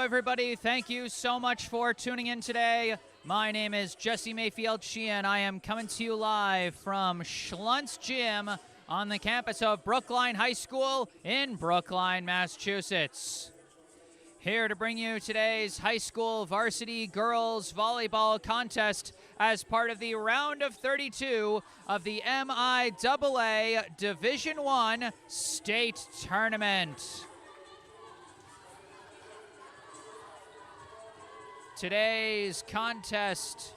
everybody. Thank you so much for tuning in today. My name is Jesse Mayfield-Sheehan. I am coming to you live from Schluntz Gym on the campus of Brookline High School in Brookline, Massachusetts. Here to bring you today's high school varsity girls volleyball contest as part of the round of 32 of the MIAA Division I State Tournament. Today's contest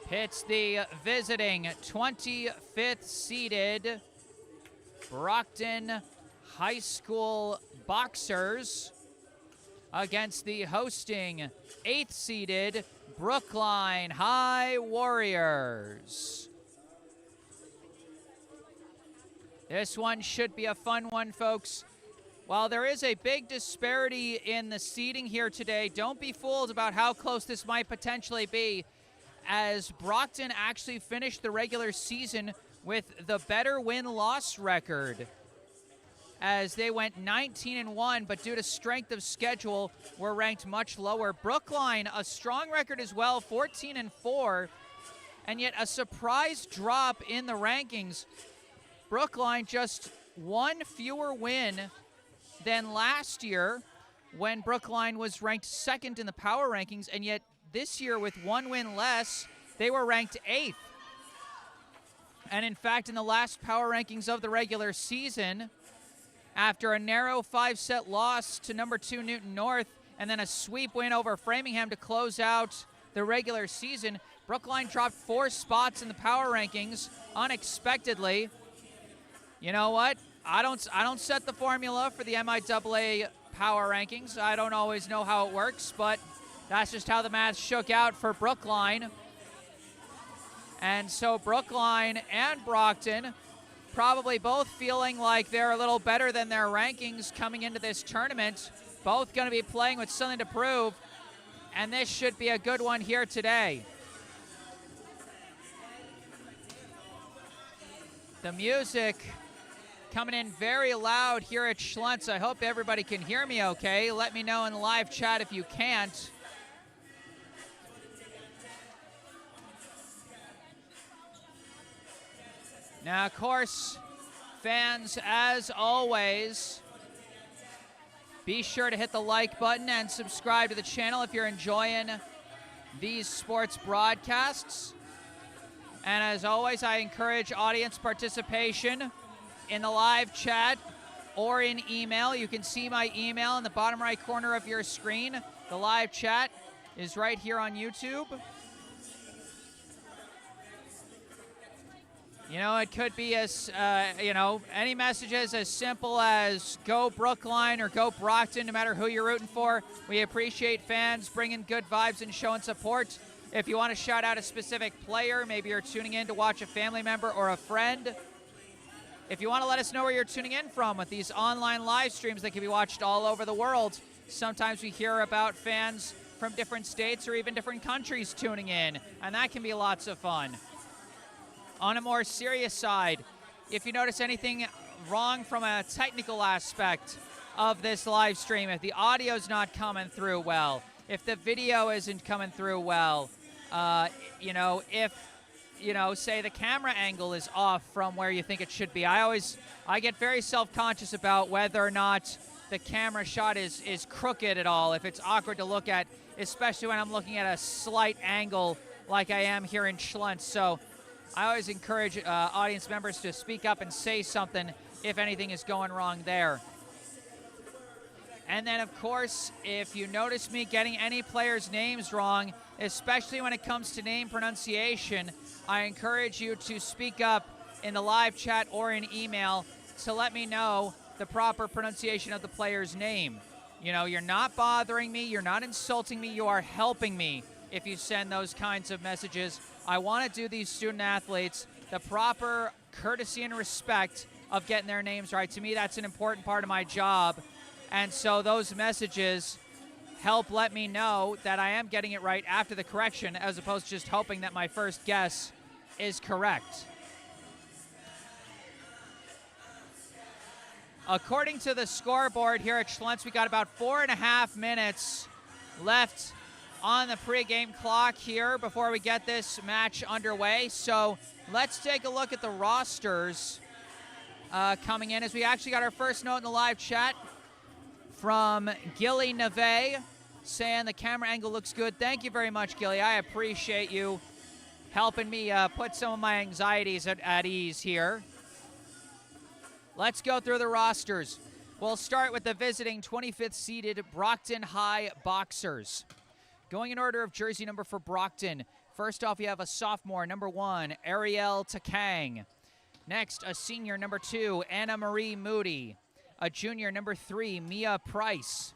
pits the visiting 25th seeded Brockton High School Boxers against the hosting 8th seeded Brookline High Warriors. This one should be a fun one, folks. While there is a big disparity in the seeding here today, don't be fooled about how close this might potentially be, as Brockton actually finished the regular season with the better win-loss record, as they went 19-1, but due to strength of schedule, were ranked much lower. Brookline, a strong record as well, 14-4, and yet a surprise drop in the rankings. Brookline just one fewer win than last year when Brookline was ranked second in the power rankings, and yet this year with one win less, they were ranked 8th. And in fact, in the last power rankings of the regular season, after a narrow 5-set loss to number 2 Newton North and then a sweep win over Framingham to close out the regular season, Brookline dropped 4 spots in the power rankings unexpectedly. You know what? I don't set the formula for the MIAA power rankings. I don't always know how it works, but that's just how the math shook out for Brookline. And so Brookline and Brockton probably both feeling like they're a little better than their rankings coming into this tournament. Both going to be playing with something to prove, and this should be a good one here today. The music coming in very loud here at Schluntz. I hope everybody can hear me okay. Let me know in the live chat if you can't. Now, of course, fans, as always, be sure to hit the like button and subscribe to the channel if you're enjoying these sports broadcasts. And as always, I encourage audience participation in the live chat or in email. You can see my email in the bottom right corner of your screen. The live chat is right here on YouTube. You know, it could be as, any messages as simple as go Brookline or go Brockton, no matter who you're rooting for. We appreciate fans bringing good vibes and showing support. If you want to shout out a specific player, maybe you're tuning in to watch a family member or a friend. If you want to let us know where you're tuning in from with these online live streams that can be watched all over the world. Sometimes we hear about fans from different states or even different countries tuning in, and that can be lots of fun. On a more serious side, if you notice anything wrong from a technical aspect of this live stream, if the audio's not coming through well, if the video isn't coming through well, say the camera angle is off from where you think it should be. I get very self-conscious about whether or not the camera shot is crooked at all, if it's awkward to look at, especially when I'm looking at a slight angle like I am here in Schluntz. So I always encourage audience members to speak up and say something if anything is going wrong there. And then, of course, if you notice me getting any players' names wrong, especially when it comes to name pronunciation, I encourage you to speak up in the live chat or in email to let me know the proper pronunciation of the player's name. You know, you're not bothering me, you're not insulting me, you are helping me if you send those kinds of messages. I want to do these student athletes the proper courtesy and respect of getting their names right. To me, that's an important part of my job. And so those messages help let me know that I am getting it right after the correction, as opposed to just hoping that my first guess is correct. According to the scoreboard here at Schlentz, we got about 4.5 minutes left on the pregame clock here before we get this match underway. So let's take a look at the rosters coming in, as we actually got our first note in the live chat from Gilly Neve saying the camera angle looks good. Thank you very much, Gilly. I appreciate you helping me put some of my anxieties at ease here. Let's go through the rosters. We'll start with the visiting 25th seeded Brockton High Boxers. Going in order of jersey number for Brockton, first off, we have a sophomore, number 1, Ariel Takang. Next, a senior, number 2, Anna Marie Moody. A junior, number 3, Mia Price.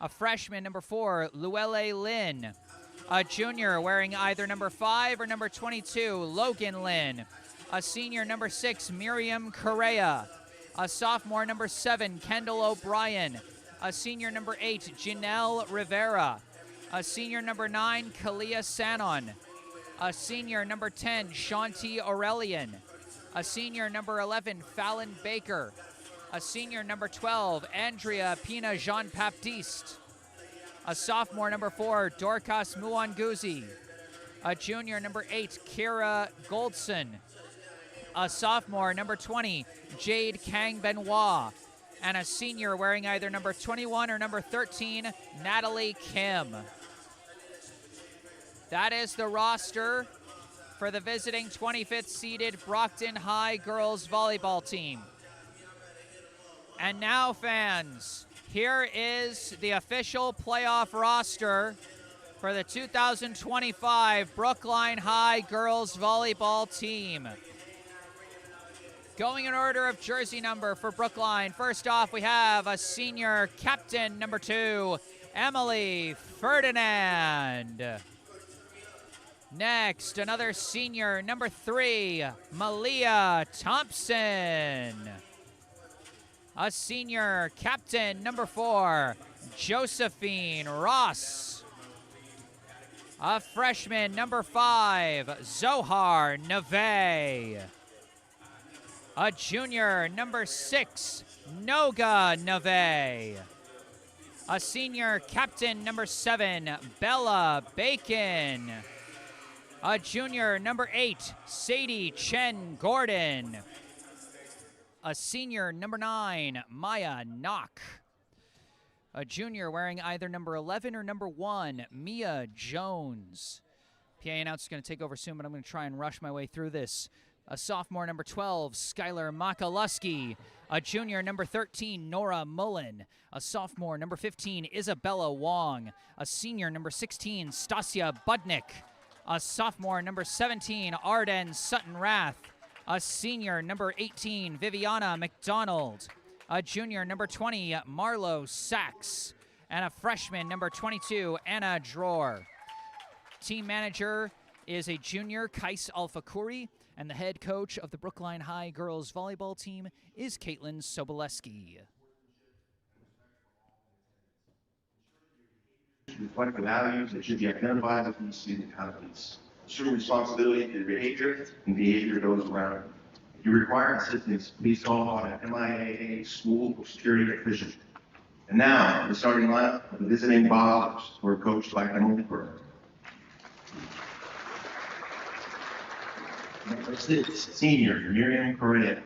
A freshman, number 4, Luelle Lynn. A junior wearing either number 5 or number 22, Logan Lynn. A senior, number 6, Miriam Correa. A sophomore, number 7, Kendall O'Brien. A senior, number 8, Janelle Rivera. A senior, number 9, Kalia Sanon. A senior, number 10, Shanti Aurelian. A senior, number 11, Fallon Baker. A senior, number 12, Andrea Pina Jean-Baptiste. A sophomore, number 4, Dorcas Muanguzi. A junior, number 8, Kira Goldson. A sophomore, number 20, Jade Kang Benoit. And a senior wearing either number 21 or number 13, Natalie Kim. That is the roster for the visiting 25th seeded Brockton High girls volleyball team. And now, fans, here is the official playoff roster for the 2025 Brookline High girls volleyball team. Going in order of jersey number for Brookline, first off, we have a senior captain, number 2, Emily Ferdinand. Next, another senior, number 3, Malia Thompson. A senior captain, number 4, Josephine Ross. A freshman, number 5, Zohar Neve. A junior, number 6, Noga Neve. A senior captain, number 7, Bella Bacon. A junior, number 8, Sadie Chen Gordon. A senior, number 9, Maya Knock. A junior wearing either number 11 or number 1, Mia Jones. PA announcer is going to take over soon, but I'm going to try and rush my way through this. A sophomore, number 12, Skylar Makaluski. A junior, number 13, Nora Mullen. A sophomore, number 15, Isabella Wong. A senior, number 16, Stasia Budnick. A sophomore, number 17, Arden Sutton-Rath. A senior, number 18, Viviana McDonald. A junior, number 20, Marlo Sachs. And a freshman, number 22, Anna Dror. Team manager is a junior, Kais Alfakuri. And the head coach of the Brookline High girls volleyball team is Caitlin Soboleski. Reflect the values that should be identified with these student athletes. Assume responsibility for your behavior and behavior of those around you. If you require assistance, please call on an MIAA school or security official. And now, the starting lineup of the visiting Boxers, who are coached by Emily Burke. Number 6, senior, Miriam Correa.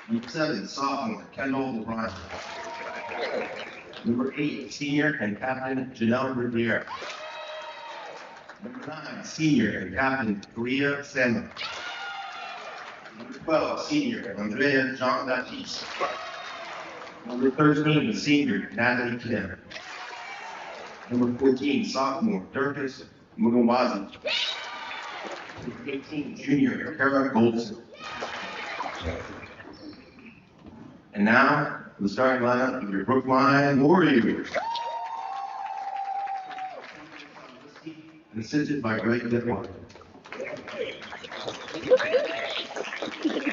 Number 7, sophomore, Kendall O'Brien. Number 8, senior and captain, Janelle Rivera. Number 9, senior and captain, Kalia Sanon. Number 12, senior, Andrea Jean-Baptiste. Number 13, senior, Natalie Kim. Number 14, sophomore, Dorcas Mugawazi. Number 18, junior, Kara Goldson. And now, the starting lineup of your Brookline Warriors. Assisted by Greg Detwine.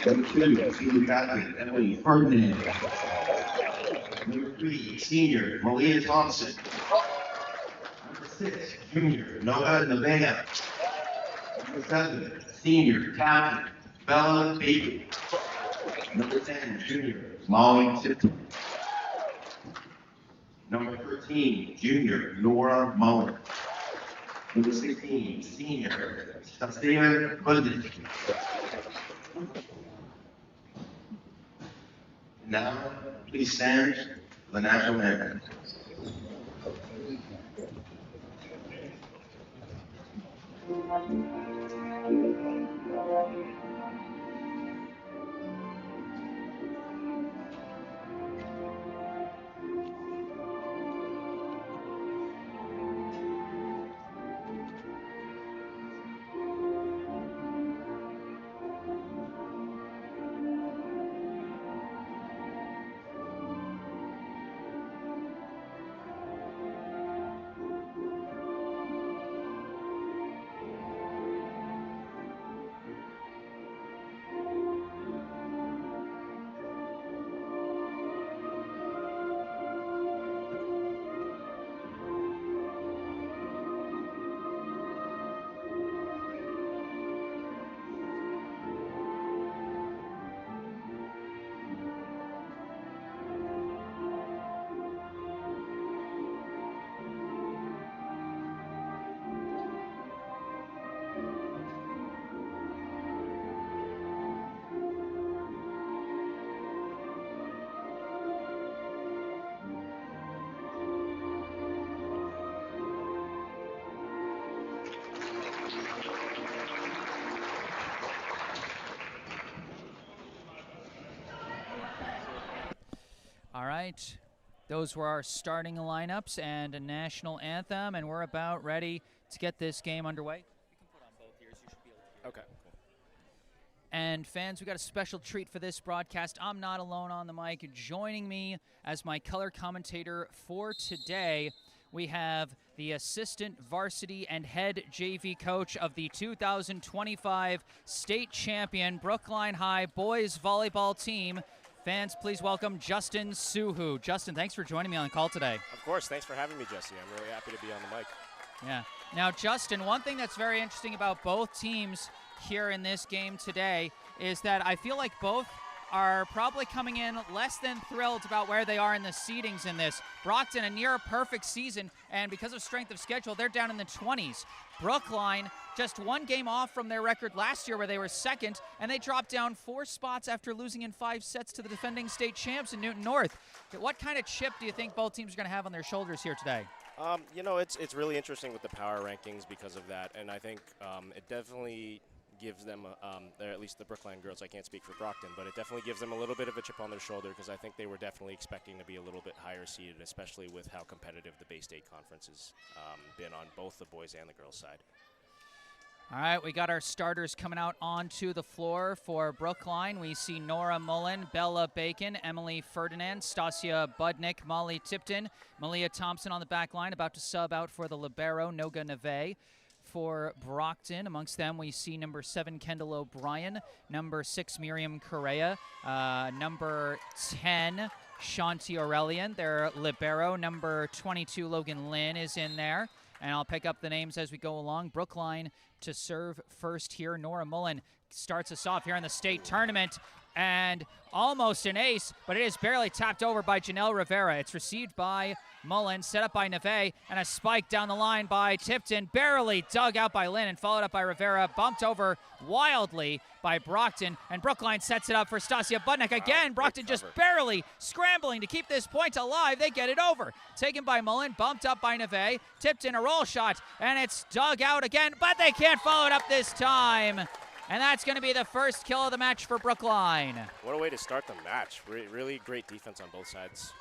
Number 2, senior captain, Emily Ferdinand. Number 3, senior, Malia Thompson. Number 6, junior, Noah Nevada. Number 7, senior captain, Bella Baker. Number 10, junior, Molly Tipton. Number 13, junior, Nora Mullen. Number 16, senior, Steven Bundy. Now, please stand for the national anthem. All right, those were our starting lineups and a national anthem, and we're about ready to get this game underway. You can put on both ears. You should be able to hear. Okay, cool. And fans, we got a special treat for this broadcast. I'm not alone on the mic. Joining me as my color commentator for today, we have the assistant varsity and head JV coach of the 2025 state champion Brookline High boys volleyball team. Fans, please welcome Justin Suhu. Justin, thanks for joining me on the call today. Of course, thanks for having me, Jesse. I'm really happy to be on the mic. Yeah. Now, Justin, one thing that's very interesting about both teams here in this game today is that I feel like both are probably coming in less than thrilled about where they are in the seedings in this. Brockton, a near perfect season, and because of strength of schedule, they're down in the 20s. Brookline, just one game off from their record last year where they were second, and they dropped down 4 spots after losing in 5 sets to the defending state champs in Newton North. What kind of chip do you think both teams are going to have on their shoulders here today? You know, it's really interesting with the power rankings because of that, and I think it definitely gives them, or at least the Brookline girls, I can't speak for Brockton, but it definitely gives them a little bit of a chip on their shoulder because I think they were definitely expecting to be a little bit higher seeded, especially with how competitive the Bay State Conference has been on both the boys and the girls side. All right, we got our starters coming out onto the floor for Brookline. We see Nora Mullen, Bella Bacon, Emily Ferdinand, Stasia Budnick, Molly Tipton, Malia Thompson on the back line, about to sub out for the libero, Noga Neve. For Brockton, amongst them, we see number 7, Kendall O'Brien, number 6, Miriam Correa, number 10, Shanti Aurelian, their libero, number 22, Logan Lynn is in there. And I'll pick up the names as we go along. Brookline to serve first here. Nora Mullen starts us off here in the state tournament. And almost an ace, but it is barely tapped over by Janelle Rivera. It's received by Mullen, set up by Neve, and a spike down the line by Tipton, barely dug out by Lynn and followed up by Rivera, bumped over wildly by Brockton, and Brookline sets it up for Stasia Budnick. Again, Brockton just barely scrambling to keep this point alive. They get it over. Taken by Mullen, bumped up by Neve, Tipton a roll shot, and it's dug out again, but they can't follow it up this time. And that's going to be the first kill of the match for Brookline. What a way to start the match. Really great defense on both sides.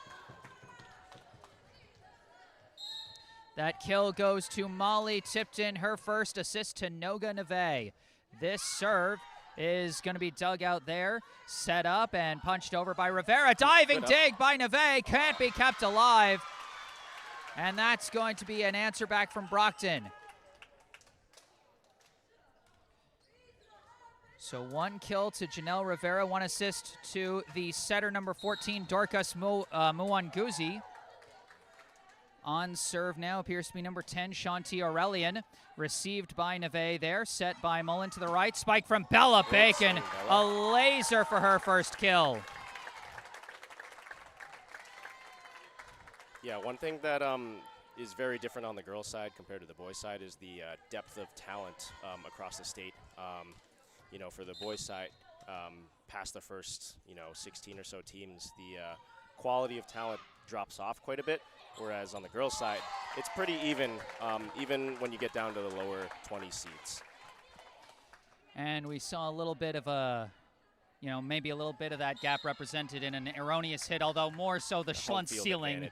That kill goes to Molly Tipton, her first assist to Noga Neve. This serve is going to be dug out there, set up and punched over by Rivera. Diving dig by Neve, can't be kept alive. And that's going to be an answer back from Brockton. So 1 kill to Janelle Rivera, 1 assist to the setter number 14, Dorcas Muanguzi. On serve now appears to be number 10, Shanti Aurelian. Received by Neve there, set by Mullen to the right. Spike from Bella Bacon. A laser for her first kill. Yeah, one thing that is very different on the girls' side compared to the boys' side is the depth of talent across the state. You know, for the boys' side, past the first, 16 or so teams, the quality of talent drops off quite a bit, whereas on the girls' side, it's pretty even, even when you get down to the lower 20 seeds. And we saw a little bit of a, maybe a little bit of that gap represented in an erroneous hit, although more so the Schlunz ceiling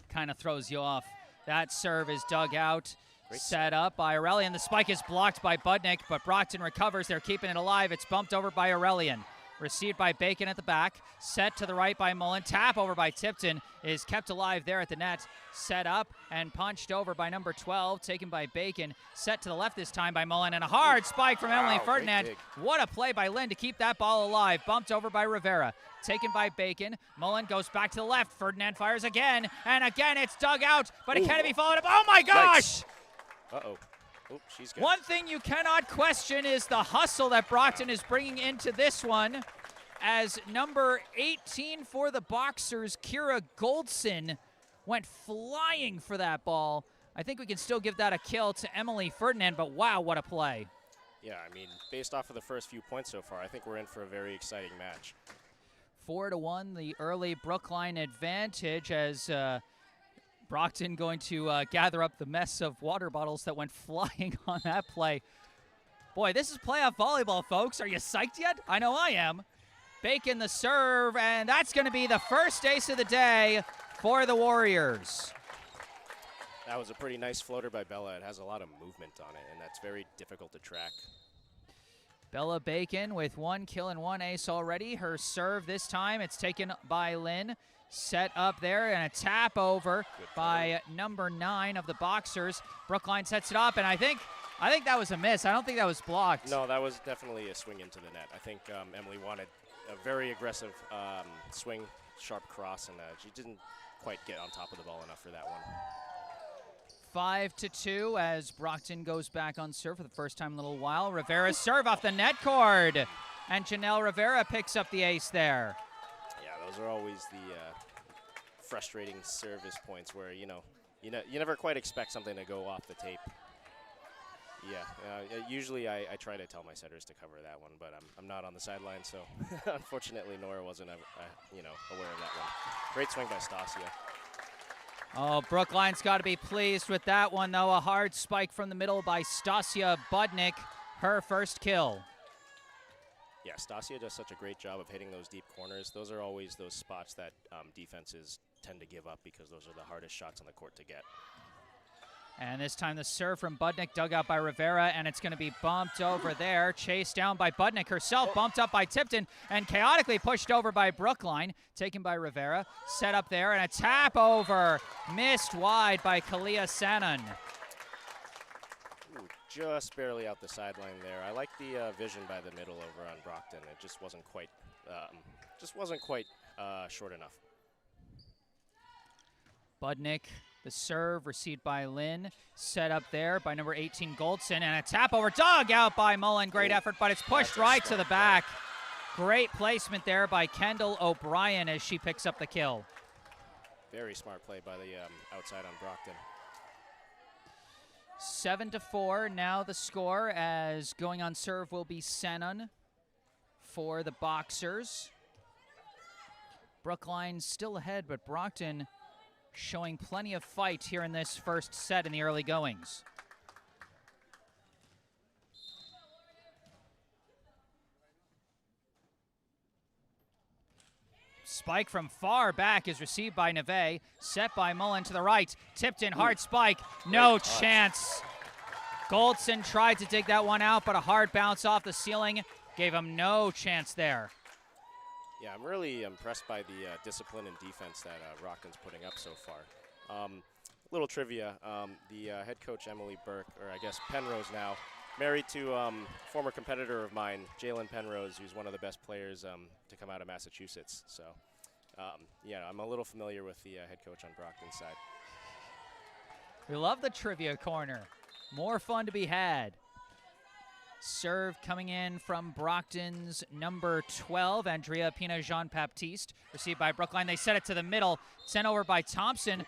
kind of throws you off. That serve is dug out. Set up by Aurelian. The spike is blocked by Budnick, but Brockton recovers. They're keeping it alive. It's bumped over by Aurelian. Received by Bacon at the back. Set to the right by Mullen. Tap over by Tipton. Is kept alive there at the net. Set up and punched over by number 12. Taken by Bacon. Set to the left this time by Mullen. And a hard spike from Emily Ferdinand. What a play by Lynn to keep that ball alive. Bumped over by Rivera. Taken by Bacon. Mullen goes back to the left. Ferdinand fires again. And again it's dug out. But it can't be followed up. Oh my gosh! Nice. Uh-oh. Oh, she's good. One thing you cannot question is the hustle that Brockton is bringing into this one, as number 18 for the Boxers, Kira Goldson, went flying for that ball. I think we can still give that a kill to Emily Ferdinand, but wow, what a play. Yeah, I mean, based off of the first few points so far, I think we're in for a very exciting match. 4-1, the early Brookline advantage, as Brockton going to gather up the mess of water bottles that went flying on that play. Boy, this is playoff volleyball, folks. Are you psyched yet? I know I am. Bacon the serve, and that's going to be the first ace of the day for the Warriors. That was a pretty nice floater by Bella. It has a lot of movement on it, and that's very difficult to track. Bella Bacon with 1 kill and 1 ace already. Her serve this time, it's taken by Lynn. Set up there and a tap over by number 9 of the Boxers. Brookline sets it up, and I think that was a miss. I don't think that was blocked. No, that was definitely a swing into the net. I think Emily wanted a very aggressive swing, sharp cross, and she didn't quite get on top of the ball enough for that one. 5-2 as Brockton goes back on serve for the first time in a little while. Rivera's serve off the net cord, and Janelle Rivera picks up the ace there. Those are always the frustrating service points where, you never quite expect something to go off the tape. Usually I try to tell my setters to cover that one, but I'm not on the sideline, so unfortunately Nora wasn't, aware of that one. Great swing by Stasia. Oh, Brookline's got to be pleased with that one, though. A hard spike from the middle by Stasia Budnick, her first kill. Yeah, Stasia does such a great job of hitting those deep corners. Those are always those spots that defenses tend to give up because those are the hardest shots on the court to get. And this time the serve from Budnick dug out by Rivera, and it's going to be bumped over there. Chased down by Budnick herself, bumped up by Tipton, and chaotically pushed over by Brookline. Taken by Rivera, set up there, and a tap over. Missed wide by Kalia Sanon. Just barely out the sideline there. I like the vision by the middle over on Brockton. It just wasn't quite, short enough. Budnick, the serve received by Lynn, set up there by number 18 Goldson, and a tap over, dug out by Mullen. Great effort, but it's pushed right to the back. Great placement there by Kendall O'Brien as she picks up the kill. Very smart play by the outside on Brockton. 7-4 now the score, as going on serve will be Sanon for the Boxers. Brookline still ahead, but Brockton showing plenty of fight here in this first set in the early goings. Spike from far back is received by Neve. Set by Mullen to the right. Tipped in, hard spike. No chance. Goldson tried to dig that one out, but a hard bounce off the ceiling gave him no chance there. Yeah, I'm really impressed by the discipline and defense that Brockton's putting up so far. Little trivia, the head coach, Emily Burke, or I guess Penrose now, married to former competitor of mine, Jalen Penrose, who's one of the best players to come out of Massachusetts. So, yeah, I'm a little familiar with the head coach on Brockton's side. We love the trivia corner. More fun to be had. Serve coming in from Brockton's number 12, Andrea Pina Jean-Baptiste. Received by Brookline. They set it to the middle. Sent over by Thompson.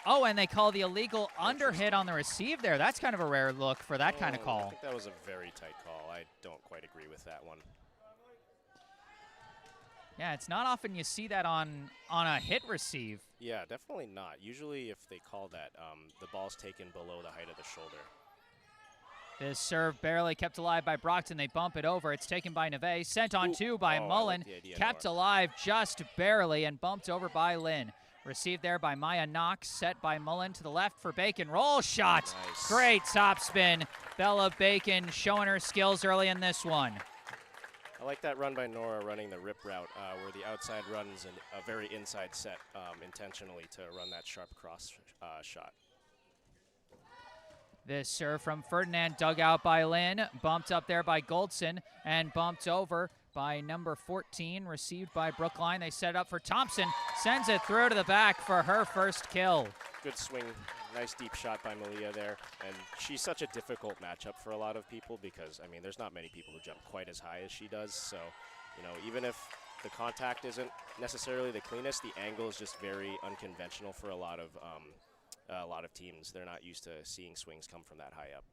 Oh, and they call the illegal underhit on the receive there. That's kind of a rare look for that kind of call. I think that was a very tight call. I don't quite agree with that one. Yeah, it's not often you see that on a hit receive. Yeah, definitely not. Usually if they call that, the ball's taken below the height of the shoulder. This serve barely kept alive by Brockton. They bump it over. It's taken by Neve. Sent on two by Mullen. Kept alive just barely and bumped over by Lynn. Received there by Maya Knox. Set by Mullen to the left for Bacon. Roll shot. Nice. Great top spin. Bella Bacon showing her skills early in this one. I like that run by Nora running the rip route where the outside runs a very inside set intentionally to run that sharp cross shot. This serve from Ferdinand dug out by Lynn, bumped up there by Goldson, and bumped over by number 14, received by Brookline. They set it up for Thompson, sends it through to the back for her first kill. Good swing, nice deep shot by Malia there, and she's such a difficult matchup for a lot of people because, I mean, there's not many people who jump quite as high as she does, so, you know, even if the contact isn't necessarily the cleanest, the angle is just very unconventional for a lot of teams. They're not used to seeing swings come from that high up.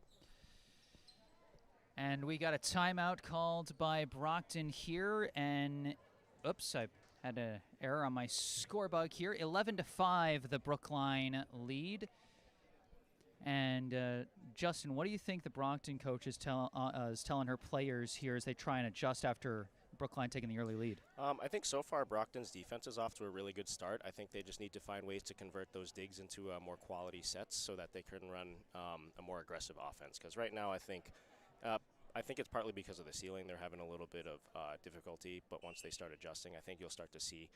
And we got a timeout called by Brockton here, and oops, I had an error on my score bug here. 11-5, the Brookline lead. And Justin, what do you think the Brockton coach is telling her players here as they try and adjust after Brookline taking the early lead? I think so far Brockton's defense is off to a really good start. I think they just need to find ways to convert those digs into more quality sets so that they can run a more aggressive offense. Because right now I think it's partly because of the ceiling. They're having a little bit of difficulty, but once they start adjusting, I think you'll start to see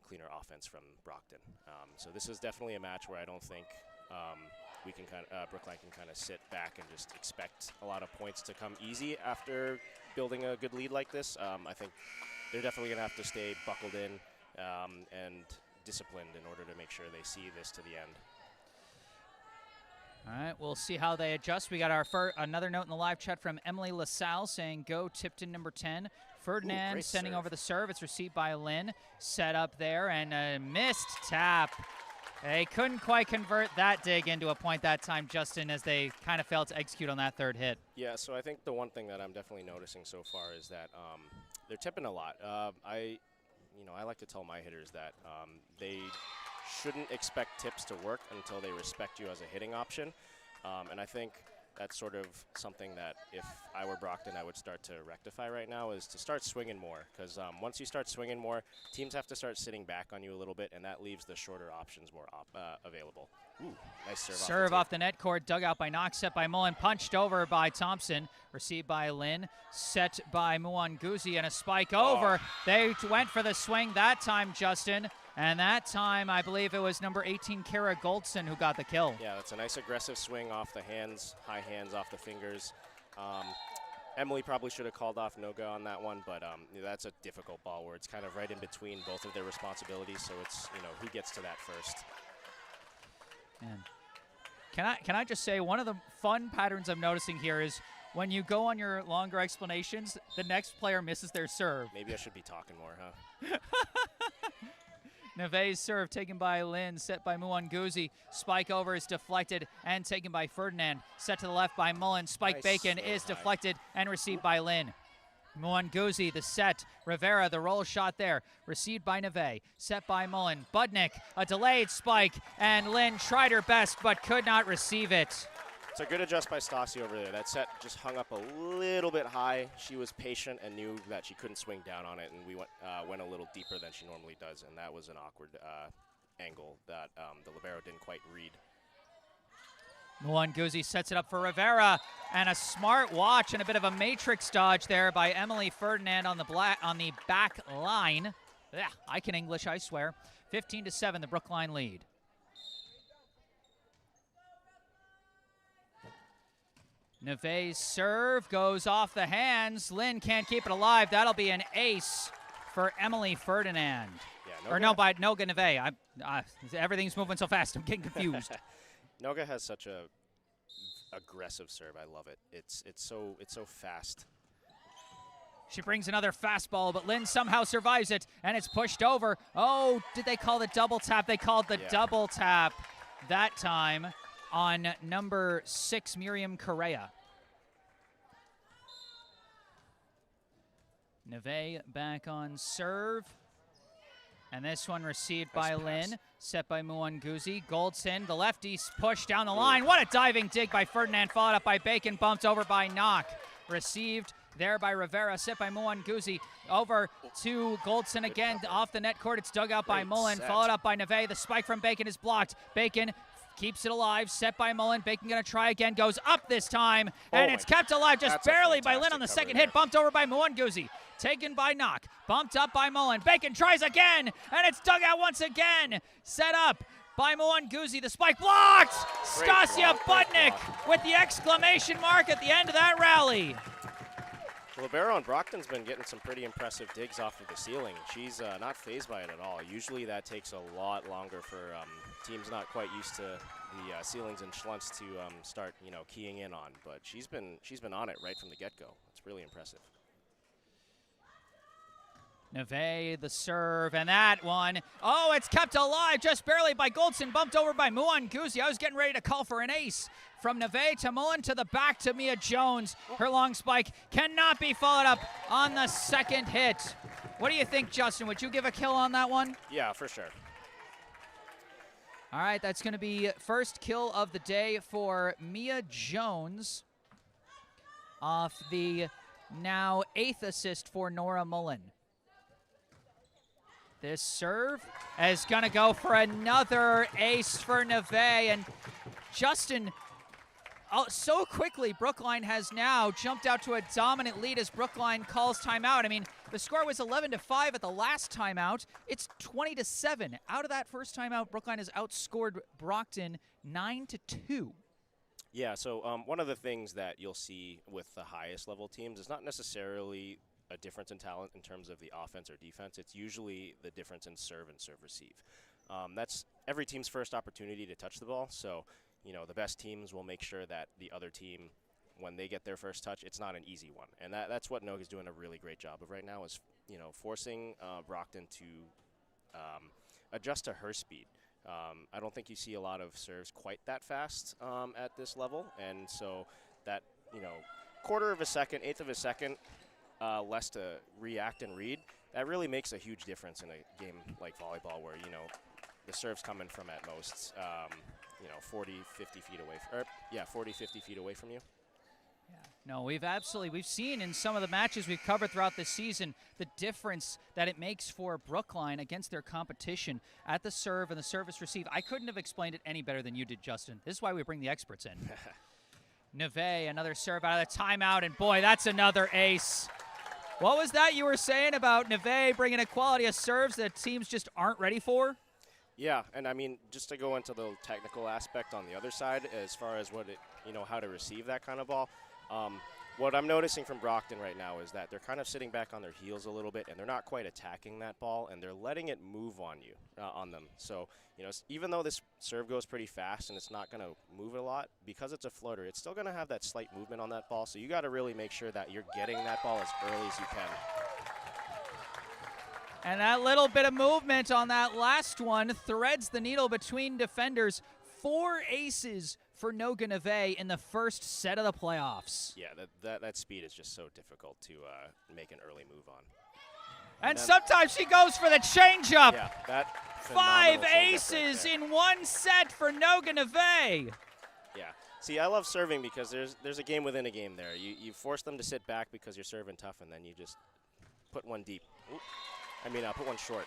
cleaner offense from Brockton. So this is definitely a match where I don't think Brookline can kind of sit back and just expect a lot of points to come easy after building a good lead like this. I think they're definitely going to have to stay buckled in and disciplined in order to make sure they see this to the end. All right, we'll see how they adjust. We got our another note in the live chat from Emily LaSalle saying, go Tipton number 10. Ferdinand sending over the serve. It's received by Lynn. Set up there and a missed tap. They couldn't quite convert that dig into a point that time, Justin, as they kind of failed to execute on that third hit. Yeah, so I think the one thing that I'm definitely noticing so far is that they're tipping a lot. I like to tell my hitters that they shouldn't expect tips to work until they respect you as a hitting option. And I think that's sort of something that if I were Brockton, I would start to rectify right now, is to start swinging more. Because once you start swinging more, teams have to start sitting back on you a little bit, and that leaves the shorter options more available. Ooh, nice serve. Serve off the net cord, dug out by Knox, set by Mullen, punched over by Thompson, received by Lynn, set by Muanguzi, and a spike over. They went for the swing that time, Justin. And that time, I believe it was number 18, Kara Goldson, who got the kill. Yeah, that's a nice aggressive swing off the hands, high hands off the fingers. Emily probably should have called off no-go on that one, but that's a difficult ball where it's kind of right in between both of their responsibilities, so it's, who gets to that first. Man. Can I just say, one of the fun patterns I'm noticing here is when you go on your longer explanations, the next player misses their serve. Maybe I should be talking more, huh? Neve's serve taken by Lynn, set by Muanguzi. Spike over is deflected and taken by Ferdinand. Set to the left by Mullen. Spike nice Bacon is deflected and received by Lynn. Muanguzi, the set. Rivera, the roll shot there. Received by Neve. Set by Mullen. Budnick, a delayed spike. And Lynn tried her best but could not receive it. It's a good adjust by Stassi over there. That set just hung up a little bit high. She was patient and knew that she couldn't swing down on it, and we went a little deeper than she normally does, and that was an awkward angle that the libero didn't quite read. Muanguzi sets it up for Rivera, and a smart watch and a bit of a matrix dodge there by Emily Ferdinand on the back line. Yeah, I can English, I swear. 15-7, the Brookline lead. Neve's serve goes off the hands. Lynn can't keep it alive. That'll be an ace for Emily Ferdinand. Yeah, Noga Neve. Everything's moving so fast, I'm getting confused. Noga has such a aggressive serve. I love it. It's so fast. She brings another fastball, but Lynn somehow survives it, and it's pushed over. Oh, did they call the double tap? They called the double tap that time on number 6, Miriam Correa. Neve back on serve. And this one received by Lynn, set by Muanguzi. Goldson, the lefties push down the line. What a diving dig by Ferdinand, followed up by Bacon, bumped over by Knock. Received there by Rivera, set by Muanguzi. Over to Goldson again, off the net court. It's dug out by Mullen, followed up by Neve. The spike from Bacon is blocked. Bacon keeps it alive, set by Mullen. Bacon gonna try again, goes up this time, and it's kept alive just barely by Lynn on the second hit, bumped over by Muanguzi. Taken by Knock, bumped up by Mullen. Bacon tries again, and it's dug out once again. Set up by Muanguzi. The spike blocked! Stasia Budnick with the exclamation mark at the end of that rally. Libero on Brockton's been getting some pretty impressive digs off of the ceiling. She's not fazed by it at all. Usually that takes a lot longer for teams not quite used to the ceilings and schlunts to start, keying in on. But she's been on it right from the get-go. It's really impressive. Neve, the serve, and that one. Oh, it's kept alive just barely by Goldson, bumped over by Muanguzi. I was getting ready to call for an ace. From Neve to Mullen to the back to Mia Jones. Her long spike cannot be followed up on the second hit. What do you think, Justin? Would you give a kill on that one? Yeah, for sure. All right, that's going to be first kill of the day for Mia Jones off the now 8th assist for Nora Mullen. This serve is going to go for another ace for Neve. And Justin, so quickly, Brookline has now jumped out to a dominant lead as Brookline calls timeout. I mean, the score was 11-5 at the last timeout. It's 20-7. Out of that first timeout, Brookline has outscored Brockton 9-2. Yeah, so one of the things that you'll see with the highest level teams is not necessarily a difference in talent in terms of the offense or defense. It's usually the difference in serve and serve receive. That's every team's first opportunity to touch the ball. So, the best teams will make sure that the other team, when they get their first touch, it's not an easy one. And that's what Noga's doing a really great job of right now is, forcing Brockton to adjust to her speed. I don't think you see a lot of serves quite that fast at this level. And so that, quarter of a second, eighth of a second, less to react and read, that really makes a huge difference in a game like volleyball where, the serve's coming from at most, 40, 50 feet away. 40, 50 feet away from you. Yeah. No, we've seen in some of the matches we've covered throughout the season the difference that it makes for Brookline against their competition at the serve and the service receive. I couldn't have explained it any better than you did, Justin. This is why we bring the experts in. Neve, another serve out of the timeout, and boy, that's another ace. What was that you were saying about Neve bringing a quality of serves that teams just aren't ready for? Yeah, and I mean, just to go into the technical aspect on the other side, as far as how to receive that kind of ball, what I'm noticing from Brockton right now is that they're kind of sitting back on their heels a little bit, and they're not quite attacking that ball, and they're letting it move on them. So, even though this serve goes pretty fast and it's not going to move a lot, because it's a floater, it's still going to have that slight movement on that ball. So you got to really make sure that you're getting that ball as early as you can. And that little bit of movement on that last one threads the needle between defenders. 4 aces for Noga Neve in the first set of the playoffs. Yeah, that speed is just so difficult to make an early move on. And sometimes she goes for the changeup. Yeah, that 5 aces in one set for Noga Neve. Yeah. See, I love serving because there's a game within a game there. You force them to sit back because you're serving tough, and then you just put one deep. Put one short.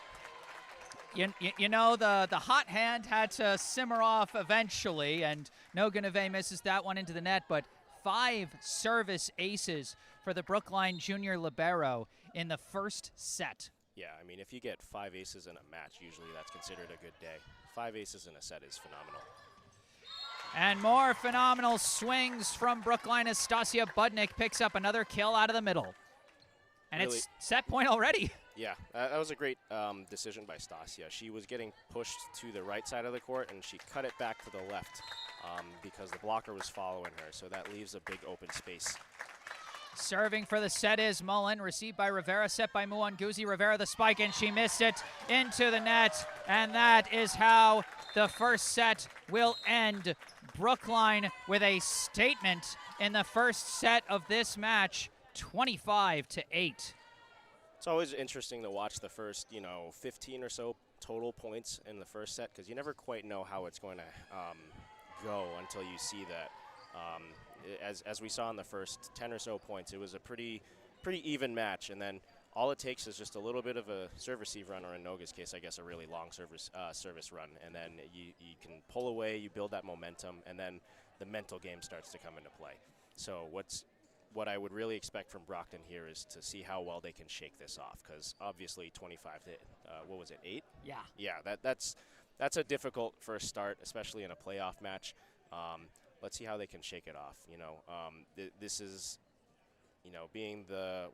The hot hand had to simmer off eventually, and Noga Neve misses that one into the net, but 5 service aces for the Brookline junior libero in the first set. Yeah, if you get 5 aces in a match, usually that's considered a good day. 5 aces in a set is phenomenal. And more phenomenal swings from Brookline as Stasia Budnick picks up another kill out of the middle. And really, it's set point already. yeah, that was a great decision by Stasia. She was getting pushed to the right side of the court, and she cut it back to the left because the blocker was following her. So that leaves a big open space. Serving for the set is Mullen, received by Rivera, set by Muanguzi. Rivera the spike, and she missed it into the net. And that is how the first set will end. Brookline with a statement in the first set of this match, 25-8. It's always interesting to watch the first, 15 or so total points in the first set because you never quite know how it's going to go until you see that. As we saw in the first 10 or so points, it was a pretty even match, and then all it takes is just a little bit of a serve receive run, or in Noga's case, I guess a really long service run, and then you can pull away, you build that momentum, and then the mental game starts to come into play. So what I would really expect from Brockton here is to see how well they can shake this off, because obviously 8? Yeah. Yeah, that's a difficult first start, especially in a playoff match. Let's see how they can shake it off. This is, being the,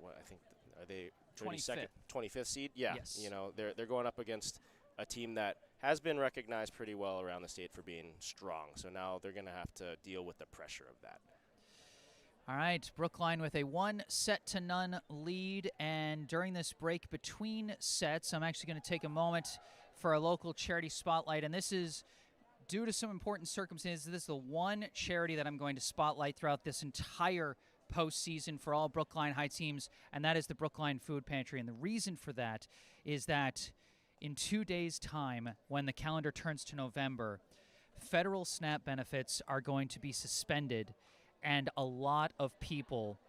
are they 25th seed? Yeah. Yes. They're going up against a team that has been recognized pretty well around the state for being strong. So now they're going to have to deal with the pressure of that. All right, Brookline with a 1-0 lead, and during this break between sets, I'm actually going to take a moment for a local charity spotlight, and this is due to some important circumstances. This is the one charity that I'm going to spotlight throughout this entire postseason for all Brookline High teams, and that is the Brookline Food Pantry. And the reason for that is that in 2 days' time, when the calendar turns to November, federal SNAP benefits are going to be suspended, and a lot of people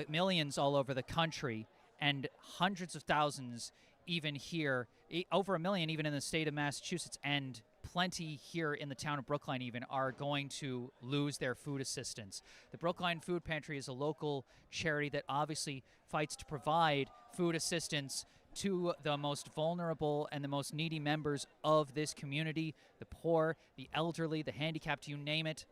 millions all over the country, and hundreds of thousands even here, over 1 million even in the state of Massachusetts, and plenty here in the town of Brookline even, are going to lose their food assistance. The Brookline Food Pantry is a local charity that obviously fights to provide food assistance to the most vulnerable and the most needy members of this community, the poor, the elderly, the handicapped, you name it.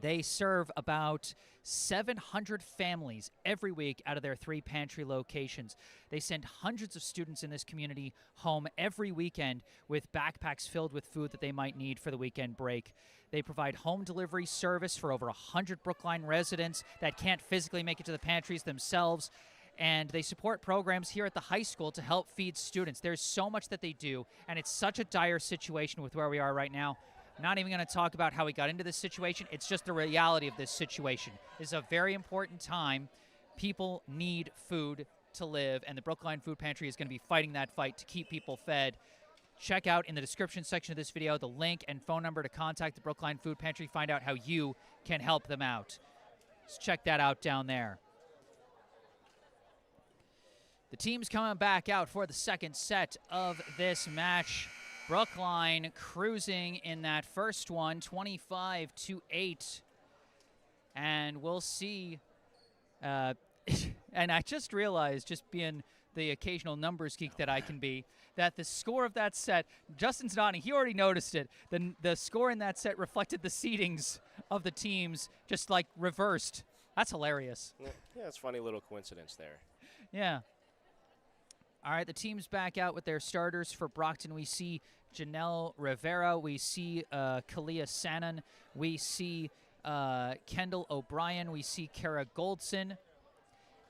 They serve about 700 families every week out of their 3 pantry locations. They send hundreds of students in this community home every weekend with backpacks filled with food that they might need for the weekend break. They provide home delivery service for over 100 Brookline residents that can't physically make it to the pantries themselves. And they support programs here at the high school to help feed students. There's so much that they do, and it's such a dire situation with where we are right now. Not even going to talk about how we got into this situation. It's just the reality of this situation. It's a very important time. People need food to live, and the Brookline Food Pantry is going to be fighting that fight to keep people fed. Check out in the description section of this video the link and phone number to contact the Brookline Food Pantry. Find out how you can help them out. Let's check that out down there. The team's coming back out for the second set of this match. Brookline cruising in that first one, 25-8. And we'll see. And I just realized, just being the occasional numbers geek that I can be, that the score of that set, Justin's nodding, he already noticed it. The score in that set reflected the seedings of the teams, just like reversed. That's hilarious. Yeah, it's a funny little coincidence there. Yeah. All right, the team's back out with their starters for Brockton. We see Janelle Rivera. We see Kalia Sanon. We see Kendall O'Brien. We see Kara Goldson.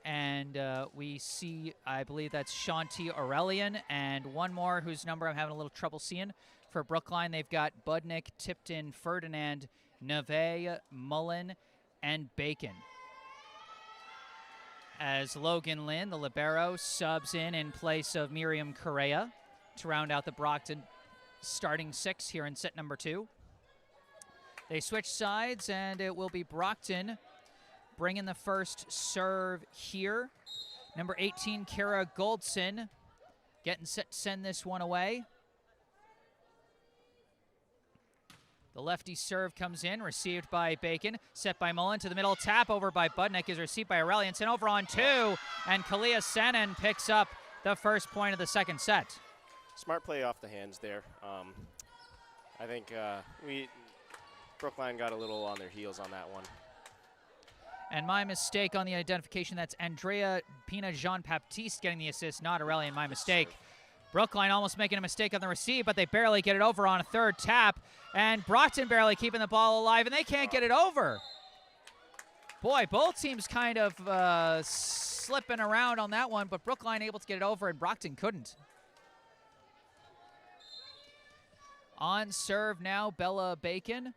And we see, I believe that's Shanti Aurelian. And one more whose number I'm having a little trouble seeing. For Brookline, they've got Budnick, Tipton, Ferdinand, Neve, Mullen, and Bacon. As Logan Lynn, the libero, subs in place of Miriam Correa to round out the Brockton starting 6 here in set number 2. They switch sides, and it will be Brockton bringing the first serve here. Number 18, Kara Goldson, getting set to send this one away. The lefty serve comes in, received by Bacon, set by Mullen to the middle, tap over by Budnick is received by Aurelian, sent over on 2, and Kalia Sanon picks up the first point of the second set. Smart play off the hands there. I think Brookline got a little on their heels on that one. And my mistake on the identification, that's Andrea Pina Jean-Baptiste getting the assist, not Aurelian, my mistake. Brookline almost making a mistake on the receive, but they barely get it over on a third tap. And Brockton barely keeping the ball alive, and they can't get it over. Boy, both teams kind of slipping around on that one, but Brookline able to get it over, and Brockton couldn't. On serve now, Bella Bacon.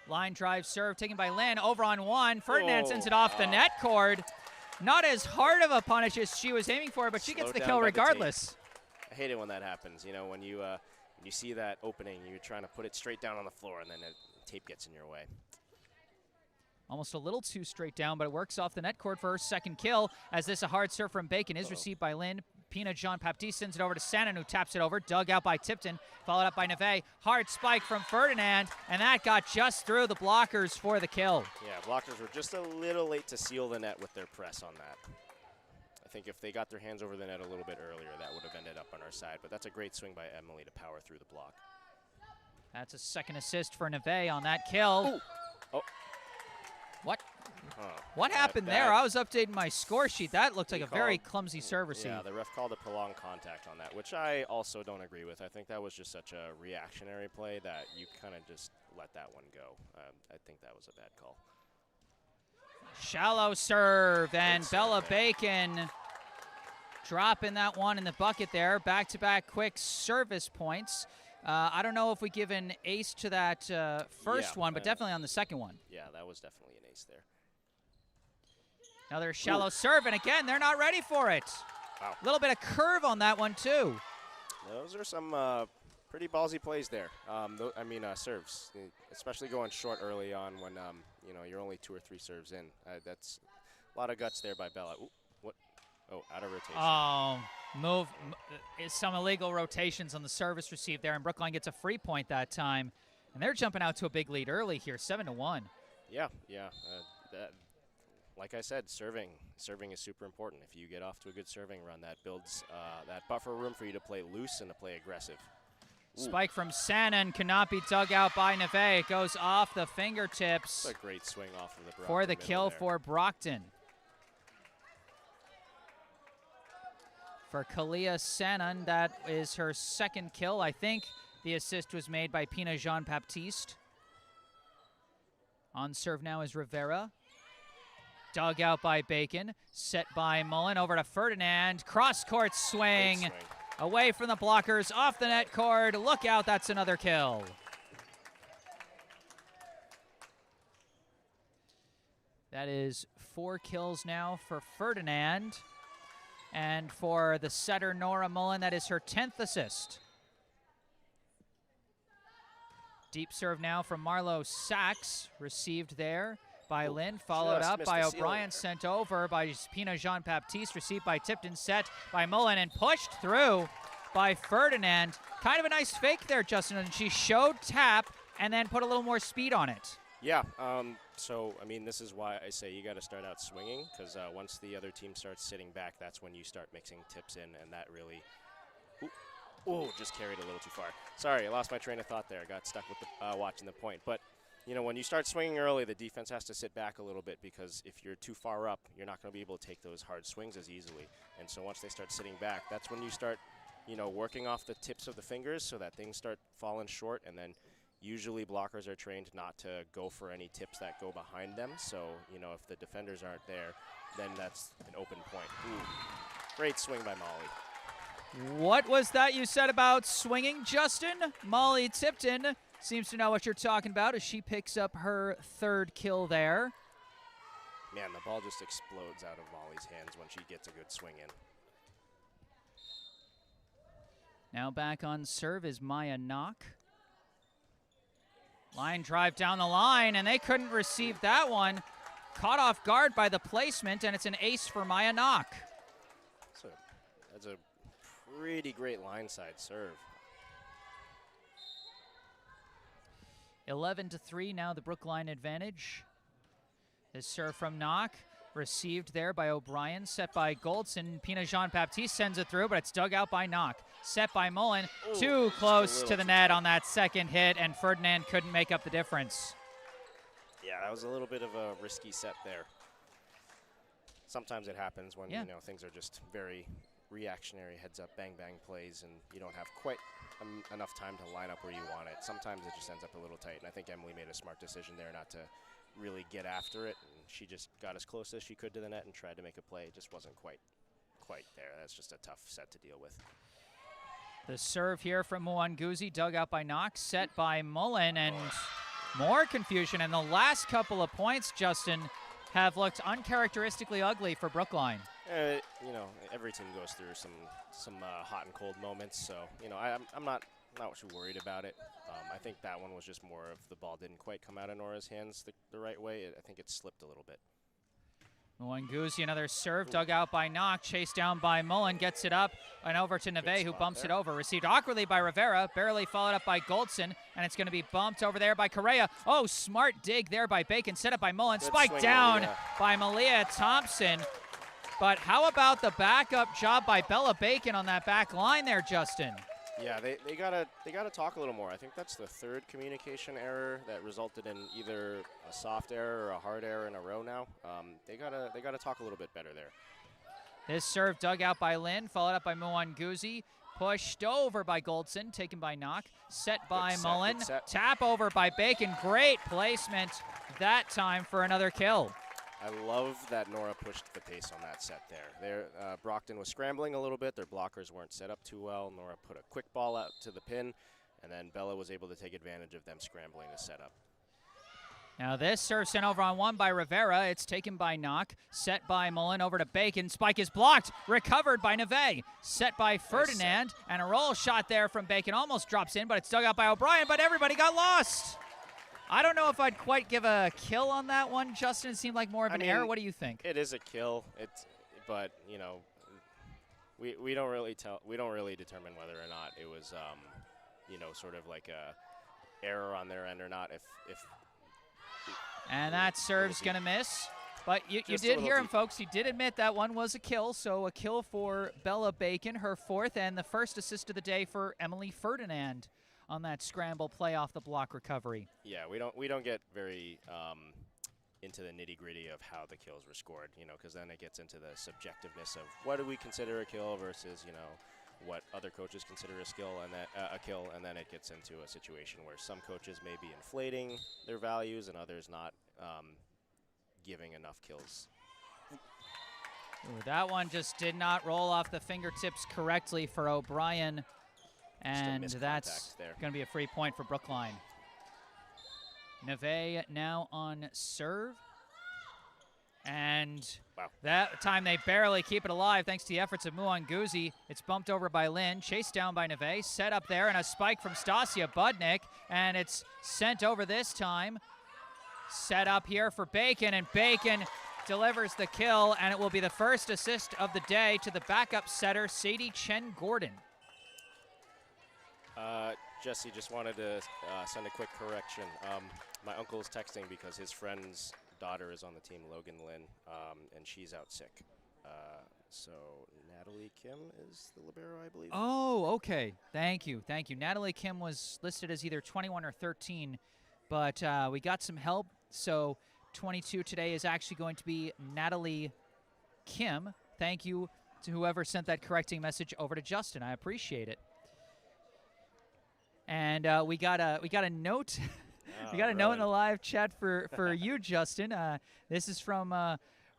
Line drive serve taken by Lynn, over on one. Ferdinand sends it off the net cord. Not as hard of a punish as she was aiming for, but she gets the kill regardless. I hate it when that happens. You know, when you see that opening, you're trying to put it straight down on the floor, and then the tape gets in your way. Almost a little too straight down, but it works off the net cord for her second kill, as this a hard serve from Bacon is received by Lynn. Pina Jean-Baptiste sends it over to Sannon, who taps it over. Dug out by Tipton, followed up by Neve. Hard spike from Ferdinand, and that got just through the blockers for the kill. Yeah, blockers were just a little late to seal the net with their press on that. I think if they got their hands over the net a little bit earlier, that would have ended up on our side. But that's a great swing by Emily to power through the block. That's a second assist for Neve on that kill. Ooh. Oh. What? Oh, what happened there? I was updating my score sheet. That looked like a very clumsy serve receive. Yeah, the ref called a prolonged contact on that, which I also don't agree with. I think that was just such a reactionary play that you kind of just let that one go. I think that was a bad call. Shallow serve, and Bella Bacon dropping that one in the bucket there. Back-to-back quick service points. I don't know if we give an ace to that first one, but definitely on the second one. Yeah, that was definitely an ace there. Another shallow serve, and again, they're not ready for it. Wow. A little bit of curve on that one, too. Those are some pretty ballsy plays there. Serves, especially going short early on when, you're only 2 or 3 serves in. That's a lot of guts there by Bella. Ooh, what? Oh, out of rotation. Oh, some illegal rotations on the service received there, and Brookline gets a free point that time. And they're jumping out to a big lead early here, 7-1. Yeah. Like I said, serving is super important. If you get off to a good serving run, that builds that buffer room for you to play loose and to play aggressive. Ooh. Spike from Sannon cannot be dug out by Neve. It goes off the fingertips. That's a great swing off of the Brockton for the kill there. for Brockton. For Kalia Sannon, that is her second kill. I think the assist was made by Pina Jean-Baptiste. On serve now is Rivera. Dug out by Bacon. Set by Mullen. Over to Ferdinand. Cross-court swing. Away from the blockers. Off the net cord. Look out, that's another kill. That is 4 kills now for Ferdinand. And for the setter, Nora Mullen, that is her 10th assist. Deep serve now from Marlo Sachs, received there by Lynn, followed up by O'Brien, sent over by Pina Jean-Baptiste, received by Tipton, set by Mullen, and pushed through by Ferdinand. Kind of a nice fake there, Justin, and she showed tap and then put a little more speed on it. Yeah, this is why I say you got to start out swinging, because once the other team starts sitting back, that's when you start mixing tips in, and that really, just carried a little too far. Sorry, I lost my train of thought there. I got stuck with the watching the point. But, when you start swinging early, the defense has to sit back a little bit, because if you're too far up, you're not going to be able to take those hard swings as easily. And so once they start sitting back, that's when you start, working off the tips of the fingers so that things start falling short, and then usually blockers are trained not to go for any tips that go behind them. So, if the defenders aren't there, then that's an open point. Ooh, great swing by Molly. What was that you said about swinging, Justin? Molly Tipton seems to know what you're talking about as she picks up her 3rd kill there. Man, the ball just explodes out of Molly's hands when she gets a good swing in. Now back on serve is Maya Knock. Line drive down the line, and they couldn't receive that one. Caught off guard by the placement, and it's an ace for Maya Knock. That's a pretty great line side serve. 11-3 now, the Brookline advantage. This serve from Knock, received there by O'Brien, set by Goldson. Pina Jean-Baptiste sends it through, but it's dug out by Knock. Set by Mullen, too close to the net on that second hit, and Ferdinand couldn't make up the difference. Yeah, that was a little bit of a risky set there. Sometimes it happens when, you know, things are just very reactionary, heads-up, bang-bang plays, and you don't have quite enough time to line up where you want it. Sometimes it just ends up a little tight, and I think Emily made a smart decision there not to really get after it, and she just got as close as she could to the net and tried to make a play. It just wasn't quite there. That's just a tough set to deal with. The serve here from Mwanguzi, dug out by Knox, set by Mullen, and more confusion. And the last couple of points, Justin, have looked uncharacteristically ugly for Brookline. You know, every team goes through some hot and cold moments, so, you know, I'm not too worried about it. I think that one was just more of the ball didn't quite come out of Nora's hands the right way. I think it slipped a little bit. Mwanguzi, another serve, dug out by Knock, chased down by Mullen, gets it up and over to Neve, who bumps it over. Received awkwardly by Rivera, barely followed up by Goldson, and it's going to be bumped over there by Correa. Oh, smart dig there by Bacon, set up by Mullen, spiked down by Malia Thompson. But how about the backup job by Bella Bacon on that back line there, Justin? Yeah, they gotta talk a little more. I think that's the third communication error that resulted in either a soft error or a hard error in a row now. They gotta talk a little bit better there. This serve dug out by Lynn, followed up by Mwanguzi, pushed over by Goldson, taken by Knock, set by Mullen, tap over by Bacon. Great placement that time for another kill. I love that Nora pushed the pace on that set there. Brockton was scrambling a little bit. Their blockers weren't set up too well. Nora put a quick ball out to the pin, and then Bella was able to take advantage of them scrambling to set up. Now this serve sent over on one by Rivera. It's taken by Knock, set by Mullen over to Bacon. Spike is blocked, recovered by Neve, set by Ferdinand, and a roll shot there from Bacon. Almost drops in, but it's dug out by O'Brien, but everybody got lost. I don't know if I'd quite give a kill on that one, Justin. It seemed like more of an error. What do you think? It is a kill. But you know, we don't really determine whether or not it was you know, sort of like a error on their end or not. And that serve's gonna miss. But you did hear him, folks. He did admit that one was a kill. So a kill for Bella Bacon, her fourth, and the first assist of the day for Emily Ferdinand on that scramble play off the block recovery. Yeah, we don't get very into the nitty-gritty of how the kills were scored, you know, because then it gets into the subjectiveness of what do we consider a kill versus, you know, what other coaches consider a kill, and then it gets into a situation where some coaches may be inflating their values and others not giving enough kills. Ooh, that one just did not roll off the fingertips correctly for O'Brien. And that's going to be a free point for Brookline. Neve now on serve. And that time they barely keep it alive thanks to the efforts of Mwanguzi. It's bumped over by Lynn, chased down by Neve, set up there, and a spike from Stasia Budnick. And it's sent over this time. Set up here for Bacon, and Bacon delivers the kill, and it will be the first assist of the day to the backup setter, Sadie Chen Gordon. Jesse, just wanted to send a quick correction. My uncle is texting because his friend's daughter is on the team, Logan Lynn, and she's out sick. So Natalie Kim is the libero, I believe. Oh, okay. Thank you. Natalie Kim was listed as either 21 or 13, but we got some help. So 22 today is actually going to be Natalie Kim. Thank you to whoever sent that correcting message over to Justin. I appreciate it. And we got a note. We got a note in the live chat for you, Justin. This is from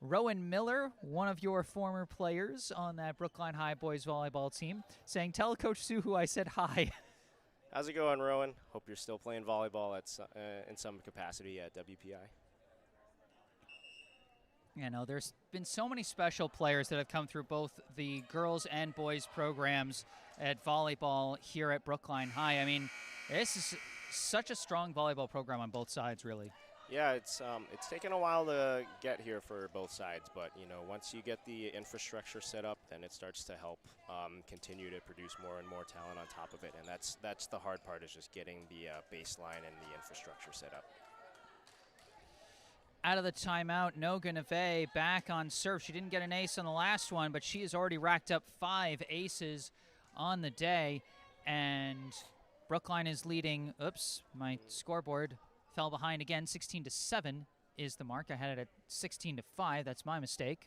Rowan Miller, one of your former players on that Brookline High boys volleyball team, saying, "Tell Coach Sue who I said hi." How's it going, Rowan? Hope you're still playing volleyball in some capacity at WPI. You know, there's been so many special players that have come through both the girls and boys programs at volleyball here at Brookline High. I mean, this is such a strong volleyball program on both sides, really. Yeah, it's taken a while to get here for both sides, but you know, once you get the infrastructure set up, then it starts to help continue to produce more and more talent on top of it, and that's the hard part, is just getting the baseline and the infrastructure set up. Out of the timeout, Noga Neve back on serve. She didn't get an ace on the last one, but she has already racked up 5 aces on the day, and Brookline is leading. Oops, my scoreboard Fell behind again, 16-7 is the mark. I had it at 16-5. That's my mistake.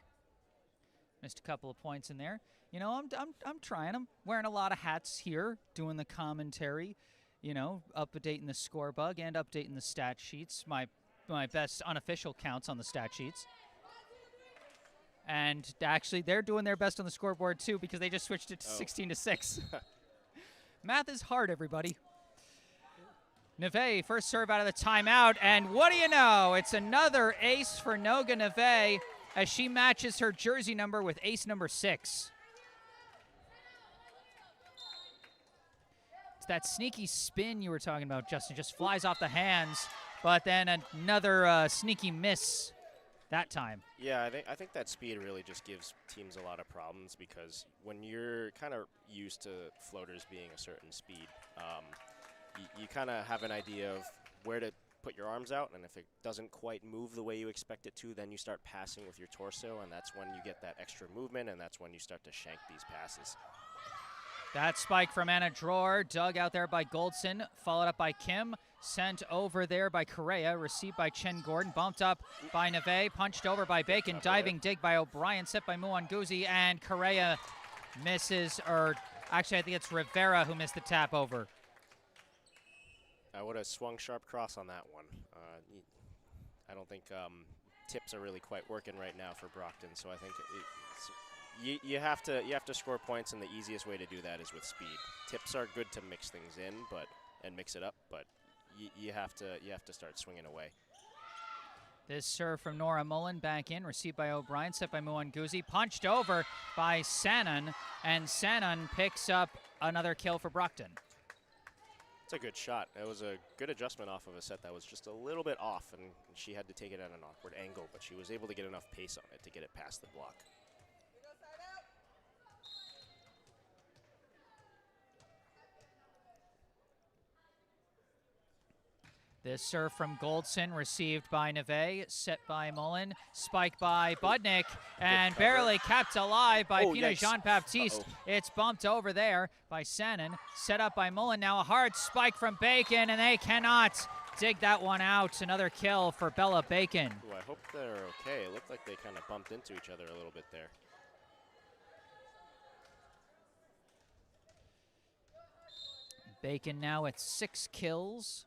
Missed a couple of points in there. You know, I'm trying. I'm wearing a lot of hats here, doing the commentary. You know, updating the score bug and updating the stat sheets. My best unofficial counts on the stat sheets. And actually, they're doing their best on the scoreboard too because they just switched it to 16-6. Math is hard, everybody. Neve, first serve out of the timeout, and what do you know? It's another ace for Noga Neve as she matches her jersey number with ace number 6. It's that sneaky spin you were talking about, Justin. Just flies off the hands, but then another sneaky miss that time. Yeah, I think that speed really just gives teams a lot of problems because when you're kind of used to floaters being a certain speed, you kind of have an idea of where to put your arms out, and if it doesn't quite move the way you expect it to, then you start passing with your torso, and that's when you get that extra movement, and that's when you start to shank these passes. That spike from Anna Dror, dug out there by Goldson, followed up by Kim, sent over there by Correa, received by Chen Gordon, bumped up by Neve, punched over by Bacon, diving dig by O'Brien, set by Muanguzi, and Correa misses, or actually I think it's Rivera who missed the tap over. I would have swung sharp cross on that one. I don't think tips are really quite working right now for Brockton, so I think you have to score points, and the easiest way to do that is with speed. Tips are good to mix things in, and mix it up, but you have to start swinging away. This serve from Nora Mullen back in, received by O'Brien, set by Muanguzi, punched over by Sannon, and Sannon picks up another kill for Brockton. It's a good shot. It was a good adjustment off of a set that was just a little bit off, and she had to take it at an awkward angle, but she was able to get enough pace on it to get it past the block. This serve from Goldson, received by Neve, set by Mullen, spiked by Budnick, and barely kept alive by Pina Jean-Baptiste. It's bumped over there by Sannon, set up by Mullen. Now a hard spike from Bacon, and they cannot dig that one out. Another kill for Bella Bacon. Ooh, I hope they're okay. It looked like they kind of bumped into each other a little bit there. Bacon now at 6 kills.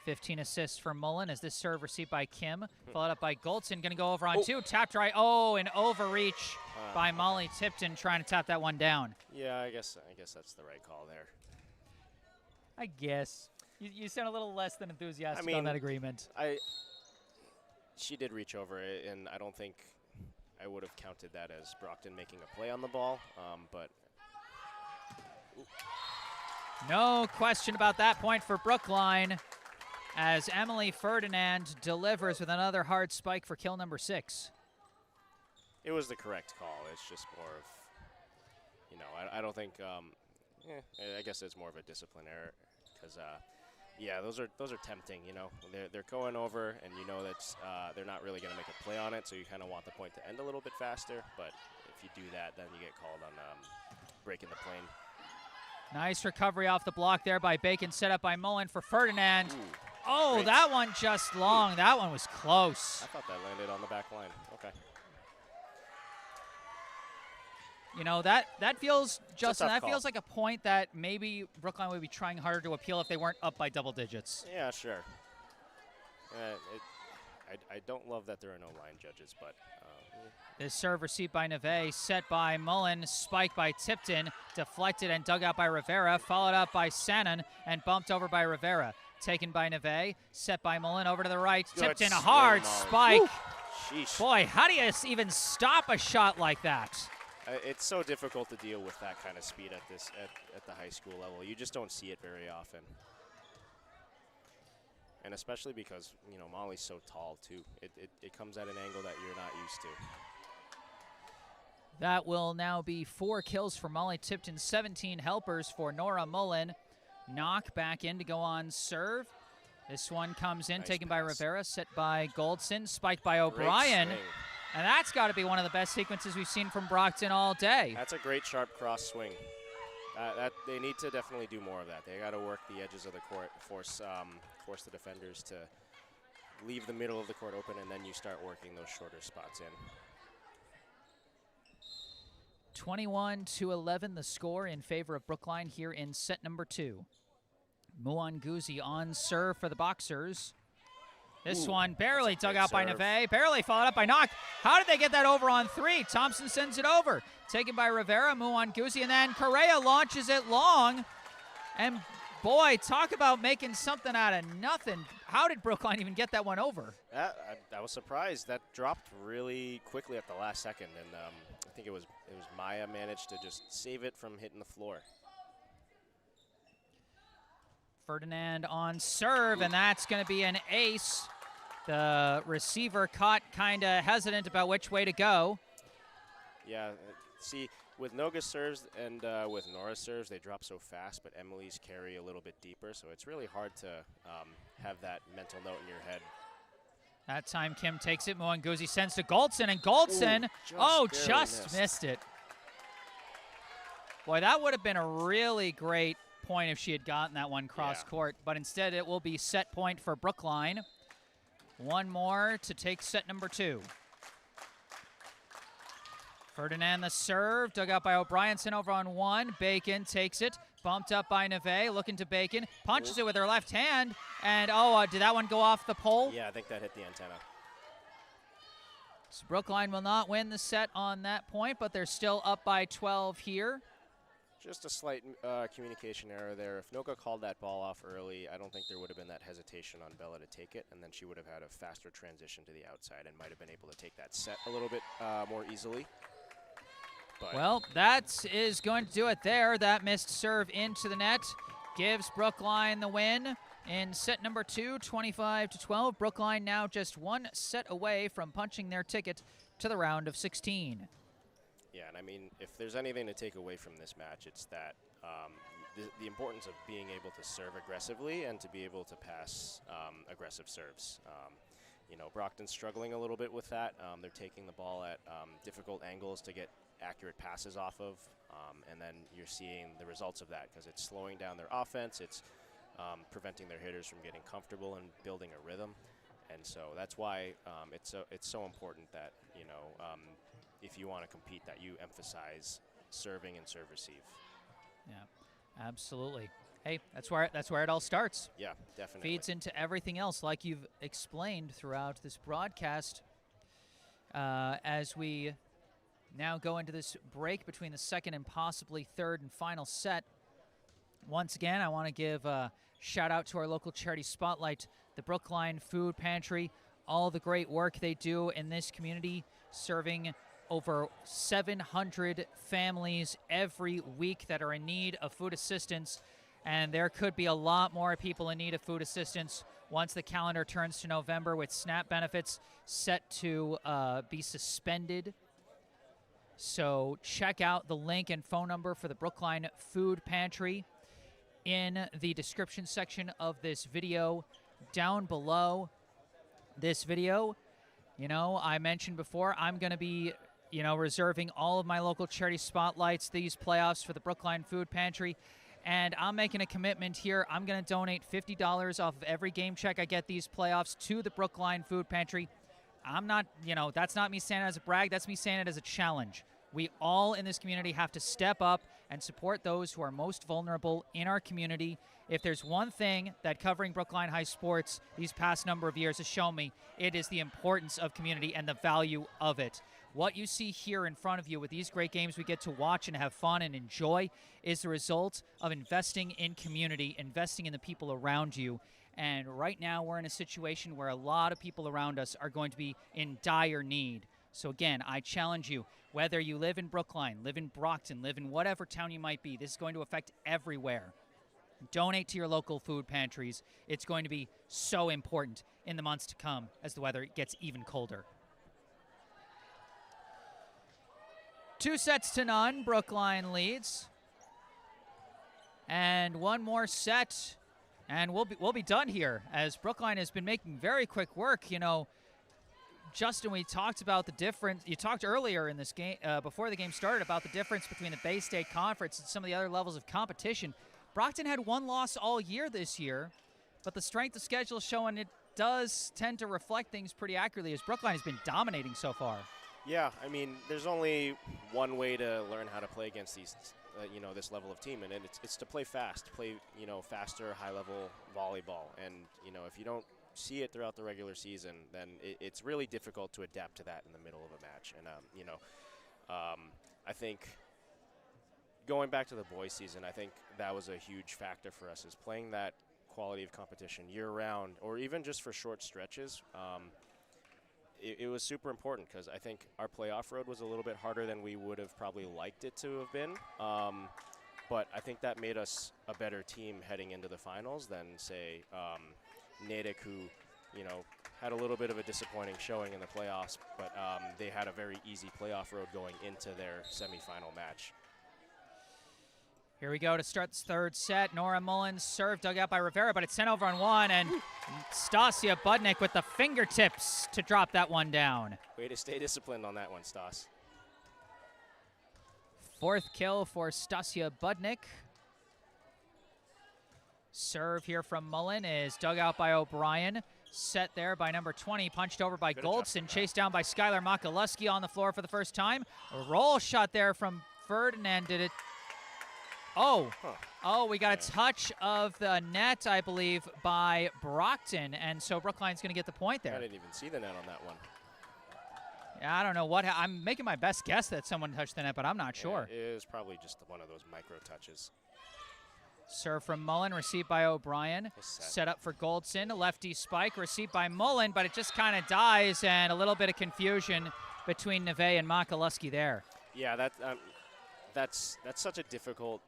15 assists for Mullen as this serve received by Kim, followed up by Goldson, going to go over on 2, tap try, an overreach by Molly Tipton trying to tap that one down. Yeah, I guess that's the right call there. I guess. You sound a little less than enthusiastic on that agreement. She did reach over it, and I don't think I would have counted that as Brockton making a play on the ball, but... Ooh. No question about that point for Brookline, as Emily Ferdinand delivers with another hard spike for kill number 6. It was the correct call. It's just more of, I don't think, I guess it's more of a discipline error because, yeah, those are tempting, They're going over, and you know that they're not really going to make a play on it, so you kind of want the point to end a little bit faster, but if you do that, then you get called on breaking the plane. Nice recovery off the block there by Bacon, set up by Mullen for Ferdinand. Ooh. Oh, Great. That one just long. That one was close. I thought that landed on the back line. Okay. That feels, Justin, that call. feels like a point that maybe Brookline would be trying harder to appeal if they weren't up by double digits. Yeah, sure. I don't love that there are no line judges, but... This serve received by Neve, set by Mullen, spiked by Tipton, deflected and dug out by Rivera, followed up by Sannon, and bumped over by Rivera. Taken by Neve, set by Mullen over to the right. Good Tipton, a hard spike. Sheesh. Boy, how do you even stop a shot like that? It's so difficult to deal with that kind of speed at the high school level. You just don't see it very often. And especially because, Molly's so tall, too. It comes at an angle that you're not used to. That will now be 4 kills for Molly Tipton, 17 helpers for Nora Mullen. Knock back in to go on serve. This one comes in, Nice taken pass. by Rivera, set by Goldson, spiked by O'Brien. And that's got to be one of the best sequences we've seen from Brockton all day. That's a great sharp cross swing. They need to definitely do more of that. They got to work the edges of the court, force force the defenders to leave the middle of the court open, and then you start working those shorter spots in. 21-11 the score in favor of Brookline here in set number 2. Muanguzi on serve for the Boxers. This one barely dug out by Neve, barely followed up by Knock. How did they get that over on 3? Thompson sends it over. Taken by Rivera, Muanguzi, and then Correa launches it long. And boy, talk about making something out of nothing. How did Brookline even get that one over? I was surprised. That dropped really quickly at the last second, and I think it was Maya managed to just save it from hitting the floor. Ferdinand on serve, and that's going to be an ace. The receiver caught kind of hesitant about which way to go. Yeah, see, with Noga's serves and with Nora's serves, they drop so fast, but Emily's carry a little bit deeper, so it's really hard to have that mental note in your head. That time Kim takes it, Muanguzi sends to Goldson, and Goldson, just missed it. Boy, that would have been a really great point if she had gotten that one cross court, but instead it will be set point for Brookline. One more to take set number 2. Ferdinand the serve, dug out by O'Brienson over on 1. Bacon takes it, bumped up by Neve, looking to Bacon, punches it with her left hand, and did that one go off the pole? Yeah, I think that hit the antenna. So Brookline will not win the set on that point, but they're still up by 12 here. Just a slight communication error there. If Noga called that ball off early, I don't think there would have been that hesitation on Bella to take it, and then she would have had a faster transition to the outside and might have been able to take that set a little bit more easily. But well, that is going to do it there. That missed serve into the net gives Brookline the win in set number 2, 25-12. Brookline now just one set away from punching their ticket to the round of 16. Yeah, and I mean, if there's anything to take away from this match, it's that the importance of being able to serve aggressively and to be able to pass aggressive serves. You know, Brockton's struggling a little bit with that. They're taking the ball at difficult angles to get accurate passes off of, and then you're seeing the results of that because it's slowing down their offense. It's preventing their hitters from getting comfortable and building a rhythm. And so that's why it's so important that, you know, if you want to compete, that you emphasize serving and serve receive. Yeah, absolutely. Hey, that's where it all starts. Yeah, definitely. Feeds into everything else, like you've explained throughout this broadcast. As we now go into this break between the second and possibly third and final set, once again, I want to give a shout out to our local charity spotlight, the Brookline Food Pantry, all the great work they do in this community, serving over 700 families every week that are in need of food assistance. And there could be a lot more people in need of food assistance once the calendar turns to November, with SNAP benefits set to be suspended. So check out the link and phone number for the Brookline Food Pantry in the description section of this video down below this video. You know, I mentioned before, I'm going to be, you know, reserving all of my local charity spotlights these playoffs for the Brookline Food Pantry. And I'm making a commitment here. I'm going to donate $50 off of every game check I get these playoffs to the Brookline Food Pantry. I'm not, you know, that's not me saying it as a brag. That's me saying it as a challenge. We all in this community have to step up and support those who are most vulnerable in our community. If there's one thing that covering Brookline High sports these past number of years has shown me, it is the importance of community and the value of it. What you see here in front of you with these great games we get to watch and have fun and enjoy is the result of investing in community, investing in the people around you. And right now we're in a situation where a lot of people around us are going to be in dire need. So again, I challenge you, whether you live in Brookline, live in Brockton, live in whatever town you might be, this is going to affect everywhere. Donate to your local food pantries. It's going to be so important in the months to come as the weather gets even colder. 2-0, Brookline leads. And one more set, and we'll be done here, as Brookline has been making very quick work. You know, Justin, we talked about the difference. You talked earlier in this game, before the game started, about the difference between the Bay State Conference and some of the other levels of competition. Brockton had one loss all year this year, but the strength of schedule showing it does tend to reflect things pretty accurately, as Brookline has been dominating so far. Yeah, I mean, there's only one way to learn how to play against these, this level of team, and it's to play fast, play, faster, high-level volleyball. And, if you don't see it throughout the regular season, then it's really difficult to adapt to that in the middle of a match. And, I think going back to the boys' season, I think that was a huge factor for us, is playing that quality of competition year-round, or even just for short stretches. It was super important, because I think our playoff road was a little bit harder than we would have probably liked it to have been. But I think that made us a better team heading into the finals than, say, Natick, who, had a little bit of a disappointing showing in the playoffs, but they had a very easy playoff road going into their semifinal match. Here we go to start this third set. Nora Mullins serve dug out by Rivera, but it's sent over on one, and Stasia Budnick with the fingertips to drop that one down. Way to stay disciplined on that one, Stas. Fourth kill for Stasia Budnick. Serve here from Mullen is dug out by O'Brien. Set there by number 20, punched over by Goldson, chased down by Skylar Makaluski on the floor for the first time. A roll shot there from Ferdinand. Did it? Oh, we got a touch of the net, I believe, by Brockton, and so Brookline's going to get the point there. I didn't even see the net on that one. Yeah, I don't know what. I'm making my best guess that someone touched the net, but I'm not sure. It was probably just one of those micro touches. Serve from Mullen, received by O'Brien. Set up for Goldson, lefty spike, received by Mullen, but it just kind of dies, and a little bit of confusion between Neve and Makaluski there. Yeah, that's such a difficult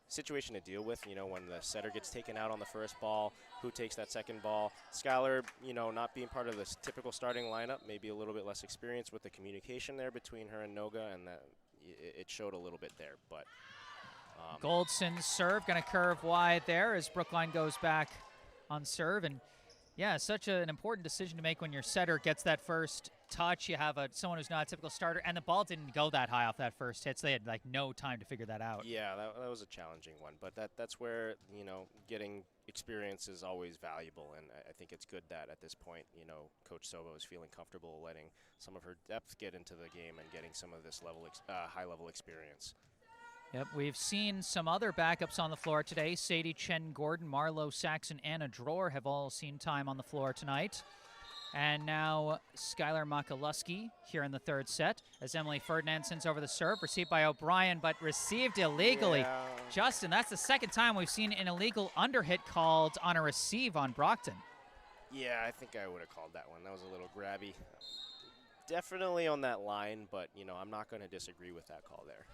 situation to deal with, when the setter gets taken out on the first ball, who takes that second ball. Skylar, not being part of this typical starting lineup, maybe a little bit less experience with the communication there between her and Noga, and that it showed a little bit there. But Goldson's serve going to curve wide there as Brookline goes back on serve. And yeah, such an important decision to make when your setter gets that first touch. You have someone who's not a typical starter, and the ball didn't go that high off that first hit, so they had no time to figure that out. Yeah, that was a challenging one, but that's where getting experience is always valuable, and I think it's good that at this point Coach Sobo is feeling comfortable letting some of her depth get into the game and getting some of this high level experience. Yep, we've seen some other backups on the floor today. Sadie Chen Gordon, Marlo Saxon, Anna Dror have all seen time on the floor tonight. And now Skylar Makaluski here in the third set as Emily Ferdinand sends over the serve, received by O'Brien, but received illegally. Yeah. Justin, that's the second time we've seen an illegal underhit called on a receive on Brockton. Yeah, I think I would have called that one. That was a little grabby. Definitely on that line, but, I'm not going to disagree with that call there.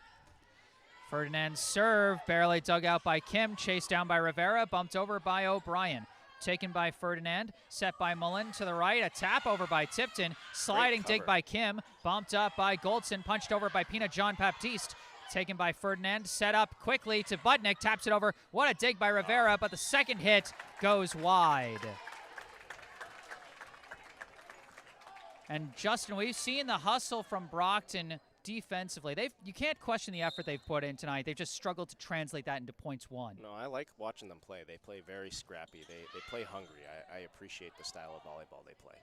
Ferdinand's serve, barely dug out by Kim, chased down by Rivera, bumped over by O'Brien. Taken by Ferdinand, set by Mullen to the right, a tap over by Tipton, sliding dig by Kim, bumped up by Goldson, punched over by Pina Jean-Baptiste. Taken by Ferdinand, set up quickly to Budnick, taps it over. What a dig by Rivera, but the second hit goes wide. And Justin, we've seen the hustle from Brockton defensively. You can't question the effort they've put in tonight. They've just struggled to translate that into points won. No, I like watching them play. They play very scrappy. They play hungry. I appreciate the style of volleyball they play.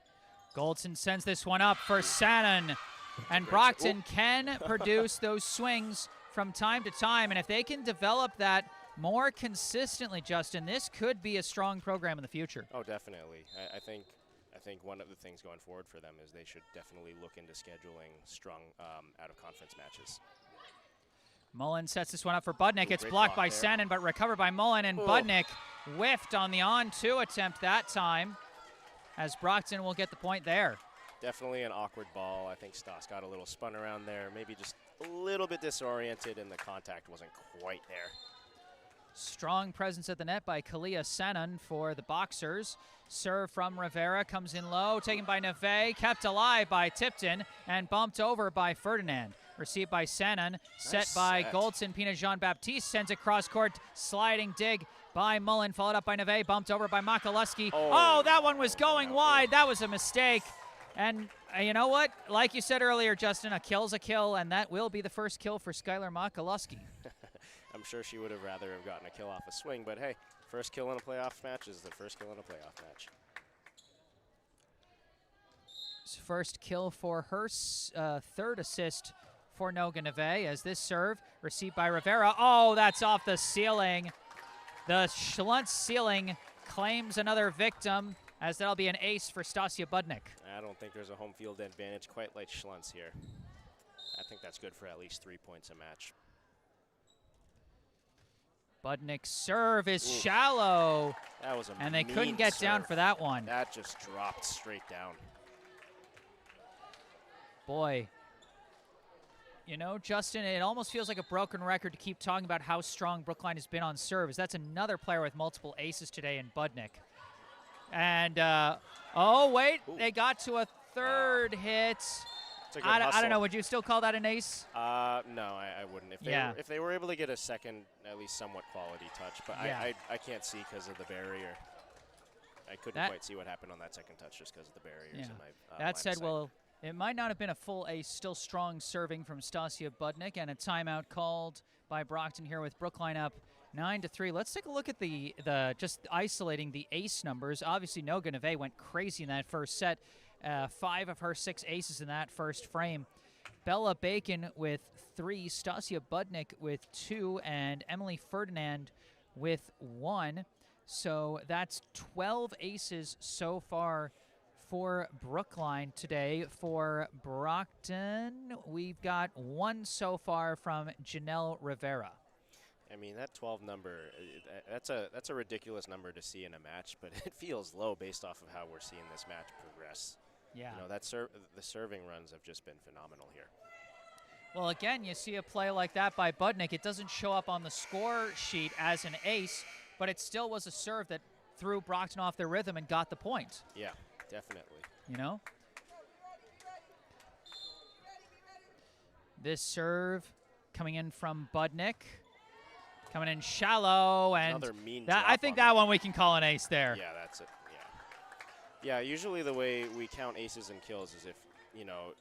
Goldson sends this one up for Sannon. And Brockton can produce those swings from time to time. And if they can develop that more consistently, Justin, this could be a strong program in the future. Oh, definitely. I think one of the things going forward for them is they should definitely look into scheduling strong out-of-conference matches. Mullen sets this one up for Budnick. It's blocked by Sannon, but recovered by Mullen, and Budnick whiffed on the on-2 attempt that time, as Brockton will get the point there. Definitely an awkward ball. I think Stas got a little spun around there, maybe just a little bit disoriented, and the contact wasn't quite there. Strong presence at the net by Kalia Sannon for the Boxers. Serve from Rivera comes in low, taken by Neve, kept alive by Tipton, and bumped over by Ferdinand. Received by Sannon, set by Goldson. Pina Jean-Baptiste sends it cross court, sliding dig by Mullen, followed up by Neve, bumped over by Makaluski. Oh, that one was going wide. That was a mistake. And you know what? Like you said earlier, Justin, a kill's a kill, and that will be the first kill for Skylar Makaluski. I'm sure she would have rather have gotten a kill off a swing, but hey, First kill in a playoff match is the first kill in a playoff match. First kill for her, third assist for Noga Neve as this serve received by Rivera. Oh, that's off the ceiling. The Schluntz ceiling claims another victim, as that'll be an ace for Stasia Budnik. I don't think there's a home field advantage quite like Schluntz here. I think that's good for at least 3 points a match. Budnik's serve is shallow. That was a and they mean couldn't get down serve. for that one. That just dropped straight down. Boy. You know, Justin, it almost feels like a broken record to keep talking about how strong Brookline has been on serves. That's another player with multiple aces today in Budnik. And, oh, wait, they got to a third hit. I don't know, would you still call that an ace? No, I wouldn't. If they were able to get a second, at least somewhat quality touch, but I can't see because of the barrier. I couldn't quite see what happened on that second touch just because of the barriers in my That said, well, it might not have been a full ace, still strong serving from Stasia Budnik, and a timeout called by Brockton here with Brookline up 9-3. Let's take a look at the just isolating the ace numbers. Obviously, Noga Neve went crazy in that first set. 5 of her 6 aces in that first frame. Bella Bacon with 3, Stasia Budnik with 2, and Emily Ferdinand with 1. So that's 12 aces so far for Brookline today. For Brockton, we've got 1 so far from Janelle Rivera. I mean, that 12 number, that's a ridiculous number to see in a match, but it feels low based off of how we're seeing this match progress. Yeah. You know, the serving runs have just been phenomenal here. Well, again, you see a play like that by Budnik. It doesn't show up on the score sheet as an ace, but it still was a serve that threw Brockton off their rhythm and got the point. Yeah, definitely. You know? This serve coming in from Budnik. Coming in shallow, and another mean I think that one we can call an ace there. Yeah, that's it. Yeah, usually the way we count aces and kills is if, you know,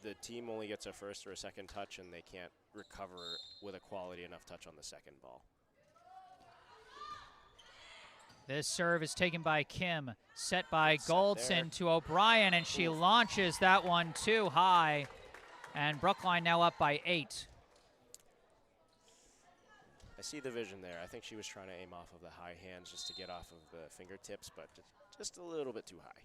the team only gets a first or a second touch and they can't recover with a quality enough touch on the second ball. This serve is taken by Kim, set by Goldson to O'Brien, and she launches that one too high. And Brookline now up by 8. I see the vision there. I think she was trying to aim off of the high hands just to get off of the fingertips, but just a little bit too high.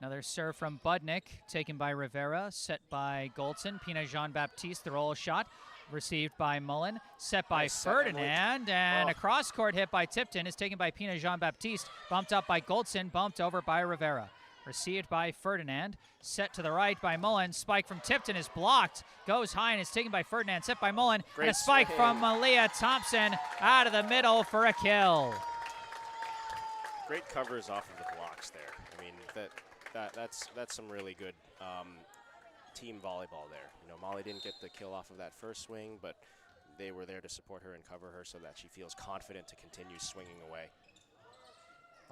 Another serve from Budnik, taken by Rivera, set by Goldson. Pina Jean-Baptiste, the roll shot, received by Mullen, set by Ferdinand, and a cross-court hit by Tipton is taken by Pina Jean-Baptiste, bumped up by Goldson, bumped over by Rivera. Received by Ferdinand, set to the right by Mullen. Spike from Tipton is blocked, goes high and is taken by Ferdinand, set by Mullen. Great and a spike swing from Malia Thompson out of the middle for a kill. Great covers off of the blocks there. I mean, that's some really good team volleyball there. You know, Molly didn't get the kill off of that first swing, but they were there to support her and cover her so that she feels confident to continue swinging away.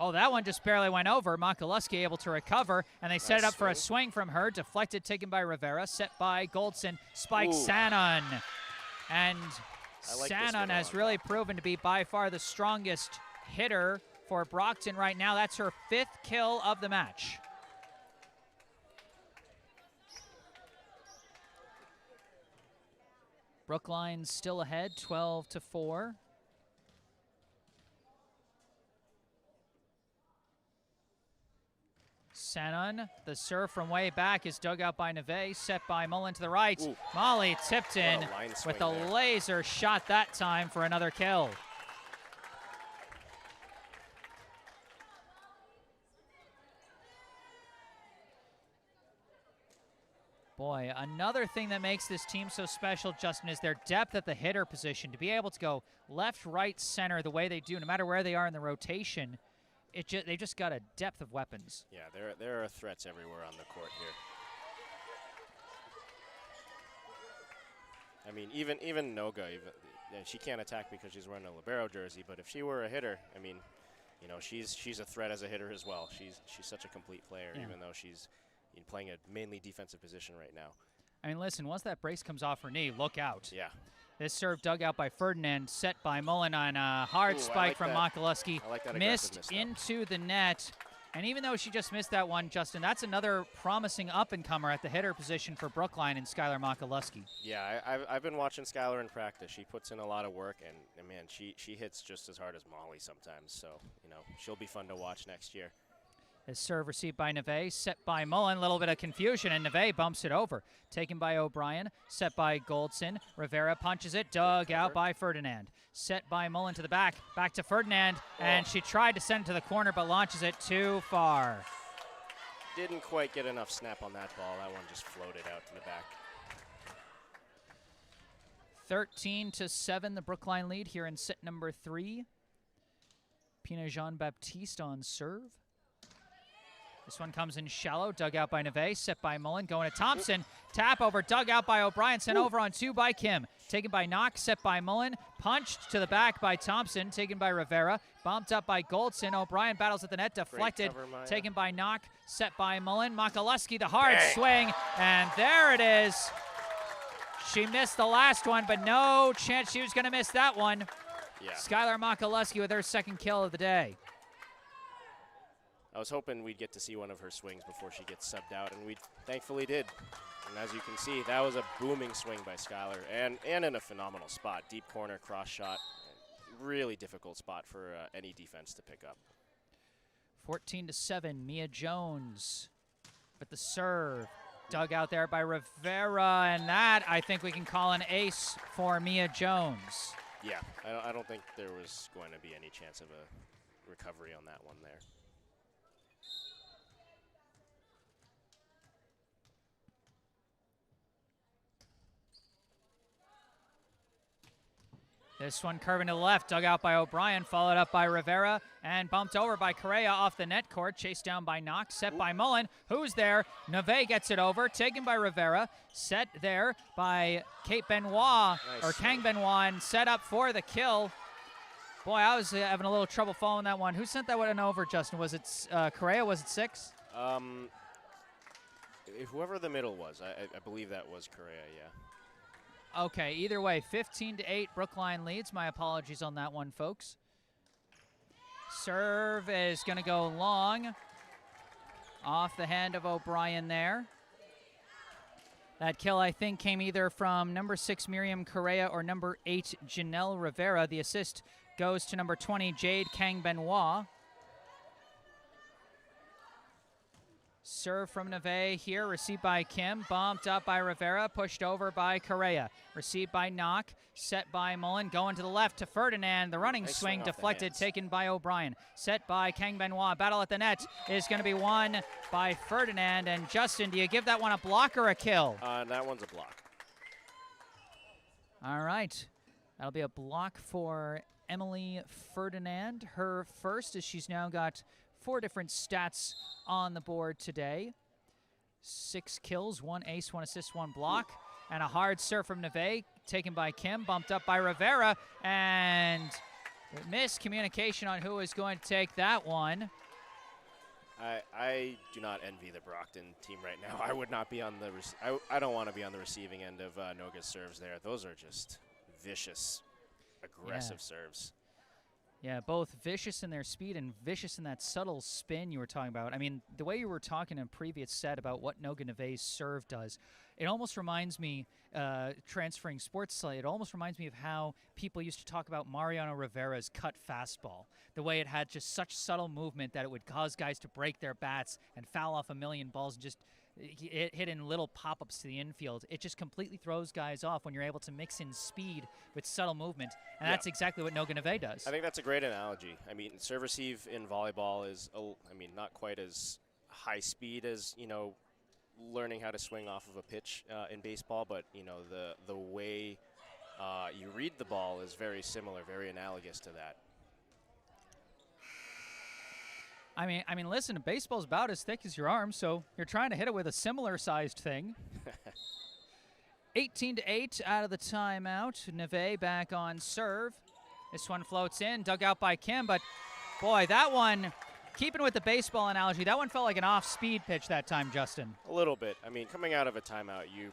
Oh, that one just barely went over. Makaluski able to recover, and they set it up for a swing from her. Deflected, taken by Rivera, set by Goldson. Spike Sanon. And Sanon has really proven to be by far the strongest hitter for Brockton right now. That's her 5th kill of the match. Brookline still ahead, 12-4. Sanon, the serve from way back is dug out by Neve, set by Mullen to the right. Molly Tipton with a laser shot that time for another kill. Boy, another thing that makes this team so special, Justin, is their depth at the hitter position. To be able to go left, right, center the way they do, no matter where they are in the rotation, they've just got a depth of weapons. Yeah, there are threats everywhere on the court here. I mean, even Noga, she can't attack because she's wearing a libero jersey, but if she were a hitter, I mean, you know, she's a threat as a hitter as well. She's such a complete player, even though she's playing a mainly defensive position right now. I mean, listen, once that brace comes off her knee, look out. Yeah. This serve dug out by Ferdinand, set by Mullen on a hard spike from Makaluski. I like that missed into the net. And even though she just missed that one, Justin, that's another promising up-and-comer at the hitter position for Brookline and Skylar Makaluski. Yeah, I've been watching Skylar in practice. She puts in a lot of work, and man, she hits just as hard as Molly sometimes. So, you know, she'll be fun to watch next year. His serve received by Neve, set by Mullen. A little bit of confusion, and Neve bumps it over. Taken by O'Brien, set by Goldson. Rivera punches it, dug out by Ferdinand. Set by Mullen to the back to Ferdinand, and she tried to send it to the corner, but launches it too far. Didn't quite get enough snap on that ball. That one just floated out to the back. 13-7, the Brookline lead here in set number 3. Pina Jean-Baptiste on serve. This one comes in shallow, dug out by Neve, set by Mullen, going to Thompson. Tap over, dug out by O'Brien, sent over on 2 by Kim. Taken by Knock, set by Mullen, punched to the back by Thompson, taken by Rivera, bumped up by Goldson. O'Brien battles at the net, deflected, cover, taken by Knock, set by Mullen. Makaluski, the hard swing, and there it is. She missed the last one, but no chance she was going to miss that one. Yeah. Skylar Makaluski with her second kill of the day. I was hoping we'd get to see one of her swings before she gets subbed out, and we thankfully did. And as you can see, that was a booming swing by Skylar, and in a phenomenal spot. Deep corner, cross shot. Really difficult spot for any defense to pick up. 14-7, Mia Jones with the serve. Dug out there by Rivera, and that I think we can call an ace for Mia Jones. Yeah, I don't think there was going to be any chance of a recovery on that one there. This one curving to the left, dug out by O'Brien, followed up by Rivera, and bumped over by Correa off the net court, chased down by Knox, set by Mullen. Who's there? Neve gets it over, taken by Rivera, set there by Kate Benoit, or Kang Benoit, and set up for the kill. Boy, I was having a little trouble following that one. Who sent that one over, Justin? Was it Correa? Was it 6? Whoever the middle was, I believe that was Correa, yeah. Okay, either way, 15-8, Brookline leads. My apologies on that one, folks. Serve is going to go long. Off the hand of O'Brien there. That kill, I think, came either from number 6, Miriam Correa, or number 8, Janelle Rivera. The assist goes to number 20, Jade Kang Benoit. Serve from Neve here, received by Kim, bumped up by Rivera, pushed over by Correa. Received by Knock, set by Mullen, going to the left to Ferdinand. The running swing deflected, taken by O'Brien. Set by Kang Benoit. Battle at the net is going to be won by Ferdinand. And Justin, do you give that one a block or a kill? That one's a block. All right. That'll be a block for Emily Ferdinand. Her first, as she's now got 4 different stats on the board today. 6 kills, 1 ace, 1 assist, 1 block. And a hard serve from Neve, taken by Kim, bumped up by Rivera, and miscommunication on who was going to take that one. I do not envy the Brockton team right now. I would not be on the I don't want to be on the receiving end of Noga's serves there. Those are just vicious, aggressive serves. Yeah, both vicious in their speed and vicious in that subtle spin you were talking about. I mean, the way you were talking in a previous set about what Noga Neve's serve does, it almost reminds me, transferring sports slightly, it almost reminds me of how people used to talk about Mariano Rivera's cut fastball. The way it had just such subtle movement that it would cause guys to break their bats and foul off a million balls and just hit in little pop-ups to the infield. It just completely throws guys off when you're able to mix in speed with subtle movement, and that's exactly what Noga Neve does. I think that's a great analogy. I mean, serve receive in volleyball is, not quite as high speed as, learning how to swing off of a pitch in baseball, but, the way you read the ball is very similar, very analogous to that. I mean, listen, baseball's about as thick as your arm, so you're trying to hit it with a similar-sized thing. 18-8 out of the timeout. Neve back on serve. This one floats in, dug out by Kim, but boy, that one, keeping with the baseball analogy, that one felt like an off-speed pitch that time, Justin. A little bit. I mean, coming out of a timeout, you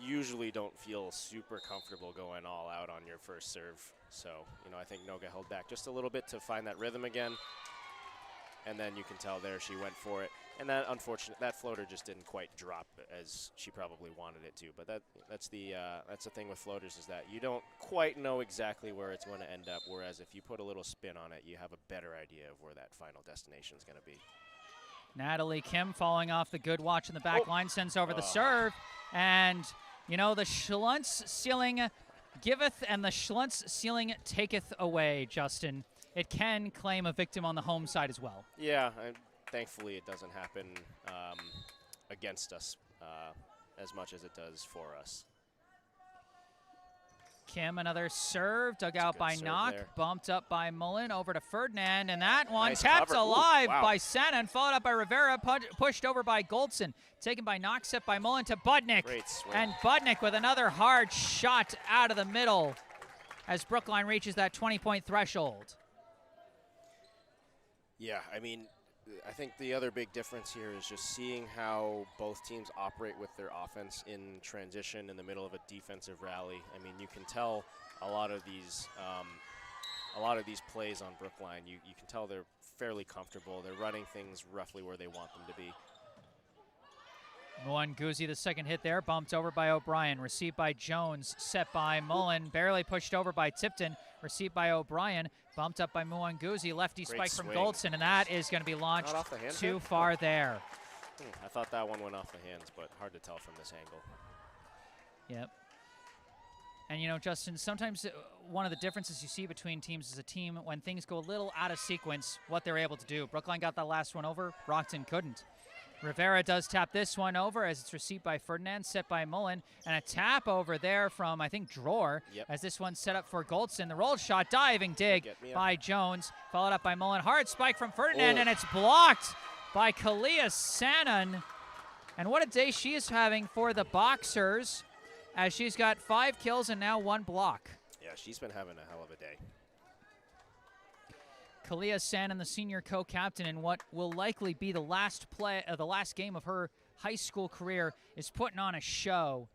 usually don't feel super comfortable going all out on your first serve. So, you know, I think Noga held back just a little bit to find that rhythm again. And then you can tell there she went for it. And that floater just didn't quite drop as she probably wanted it to. But that's the thing with floaters, is that you don't quite know exactly where it's going to end up. Whereas if you put a little spin on it, you have a better idea of where that final destination is going to be. Natalie Kim following off the good watch in the back line, sends over the serve. And, you know, the Schlunz ceiling giveth and the Schlunz ceiling taketh away, Justin. It can claim a victim on the home side as well. Yeah, and thankfully it doesn't happen against us as much as it does for us. Kim, another serve, dug out by Knock, there. bumped up by Mullen, over to Ferdinand, and that one Nice kept cover. alive Ooh, wow. by Santa and followed up by Rivera, pushed over by Goldson, taken by Knock, set by Mullen to Budnick. Great swing. And Budnick with another hard shot out of the middle as Brookline reaches that 20-point threshold. Yeah, I mean, I think the other big difference here is just seeing how both teams operate with their offense in transition in the middle of a defensive rally. I mean, you can tell a lot of these plays on Brookline, you can tell they're fairly comfortable. They're running things roughly where they want them to be. Muan Guzzi, the second hit there, bumped over by O'Brien, received by Jones, set by Mullen, barely pushed over by Tipton, received by O'Brien, bumped up by Muan Guzzi, lefty Great spike swing. from Goldson, and that is going to be launched Not off the hand too there? far there. I thought that one went off the hands, but hard to tell from this angle. Yep. And, you know, Justin, sometimes one of the differences you see between teams is a team, when things go a little out of sequence, what they're able to do. Brookline got that last one over, Brockton couldn't. Rivera does tap this one over as it's received by Ferdinand, set by Mullen, and a tap over there from, I think, Dror, as this one's set up for Goldson. The rolled shot, diving dig by Jones, followed up by Mullen. Hard spike from Ferdinand, and it's blocked by Kalia Sanon. And what a day she is having for the Boxers, as she's got 5 kills and now 1 block. Yeah, she's been having a hell of a day. Kalia Sanon, the senior co-captain in what will likely be the last game of her high school career, is putting on a show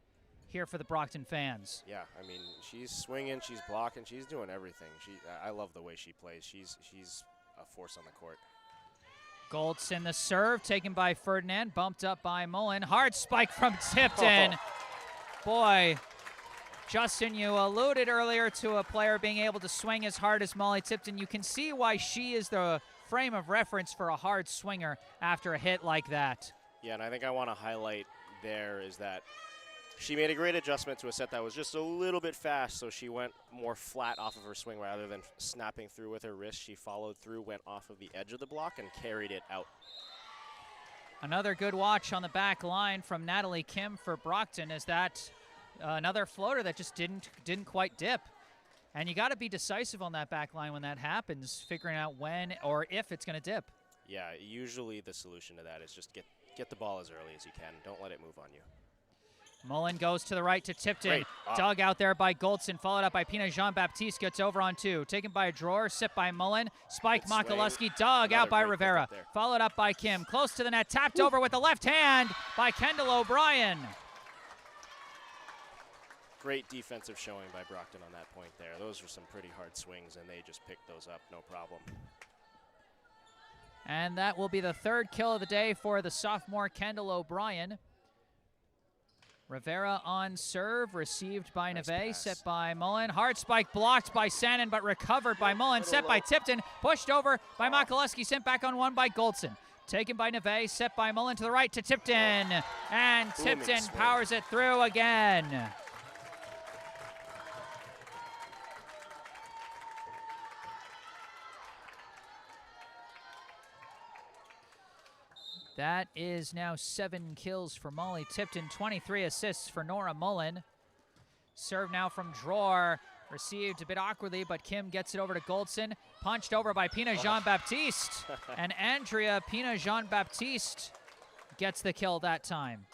here for the Brockton fans. Yeah, I mean, she's swinging, she's blocking, she's doing everything. I love the way she plays. She's a force on the court. Goldson, the serve, taken by Ferdinand, bumped up by Mullen. Hard spike from Tipton. Boy, Justin, you alluded earlier to a player being able to swing as hard as Molly Tipton. You can see why she is the frame of reference for a hard swinger after a hit like that. Yeah, and I think I want to highlight there is that she made a great adjustment to a set that was just a little bit fast, so she went more flat off of her swing rather than snapping through with her wrist. She followed through, went off of the edge of the block, and carried it out. Another good watch on the back line from Natalie Kim for Brockton is that another floater that just didn't quite dip. And you got to be decisive on that back line when that happens, figuring out when or if it's going to dip. Yeah, usually the solution to that is just get the ball as early as you can. Don't let it move on you. Mullen goes to the right to Tipton. Great. Dug out there by Goldson, followed up by Pina Jean-Baptiste, gets over on 2. Taken by a drawer, set by Mullen. Spike Makaluski, dug out by Rivera. Followed up by Kim. Close to the net, tapped over with the left hand by Kendall O'Brien. Great defensive showing by Brockton on that point there. Those were some pretty hard swings, and they just picked those up, no problem. And that will be the 3rd kill of the day for the sophomore Kendall O'Brien. Rivera on serve, received by Neve, set by Mullen. Hard spike blocked by Sanon, but recovered by Mullen, set by Tipton, pushed over by Makaluski, sent back on 1 by Goldson. Taken by Neve, set by Mullen to the right to Tipton, and Tipton powers it through again. That is now 7 kills for Molly Tipton, 23 assists for Nora Mullen. Serve now from Dror, received a bit awkwardly, but Kim gets it over to Goldson. Punched over by Pina Jean-Baptiste, and Andrea Pina Jean-Baptiste gets the kill that time.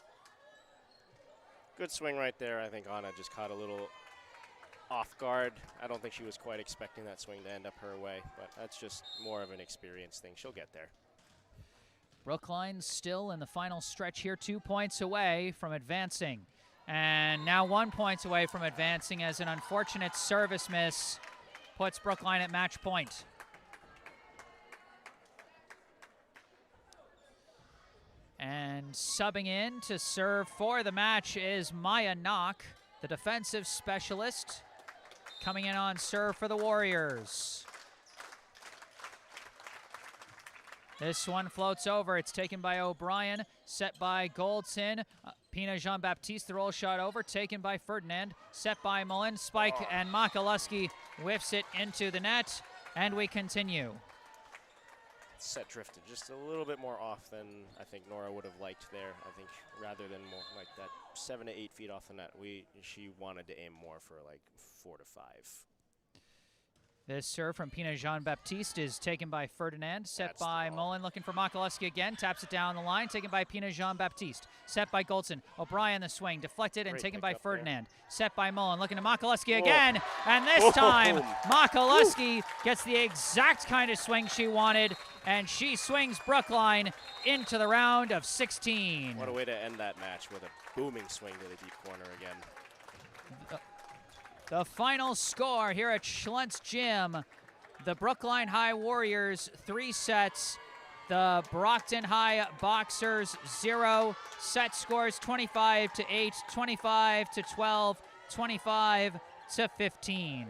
Good swing right there. I think Anna just caught a little off guard. I don't think she was quite expecting that swing to end up her way, but that's just more of an experience thing. She'll get there. Brookline still in the final stretch here, 2 points away from advancing. And now 1 point away from advancing as an unfortunate service miss puts Brookline at match point. And subbing in to serve for the match is Maya Knock, the defensive specialist, coming in on serve for the Warriors. This one floats over. It's taken by O'Brien, set by Goldson. Pina Jean-Baptiste, the roll shot over, taken by Ferdinand, set by Mullen. Spike and Makaluski whiffs it into the net, and we continue. Set drifted just a little bit more off than I think Nora would have liked there. I think rather than more like that 7 to 8 feet off the net, she wanted to aim more for like 4 to 5. This serve from Pina Jean-Baptiste is taken by Ferdinand, set by Mullen, looking for Makaluski again, taps it down the line, taken by Pina Jean-Baptiste, set by Goldson. O'Brien the swing, deflected and taken by Ferdinand, set by Mullen, looking to Makaluski again, and this time Makaluski gets the exact kind of swing she wanted, and she swings Brookline into the round of 16. What a way to end that match with a booming swing to the deep corner again. The final score here at Schlentz Gym, the Brookline High Warriors 3 sets, the Brockton High Boxers 0. Set scores 25 to 8, 25 to 12, 25 to 15.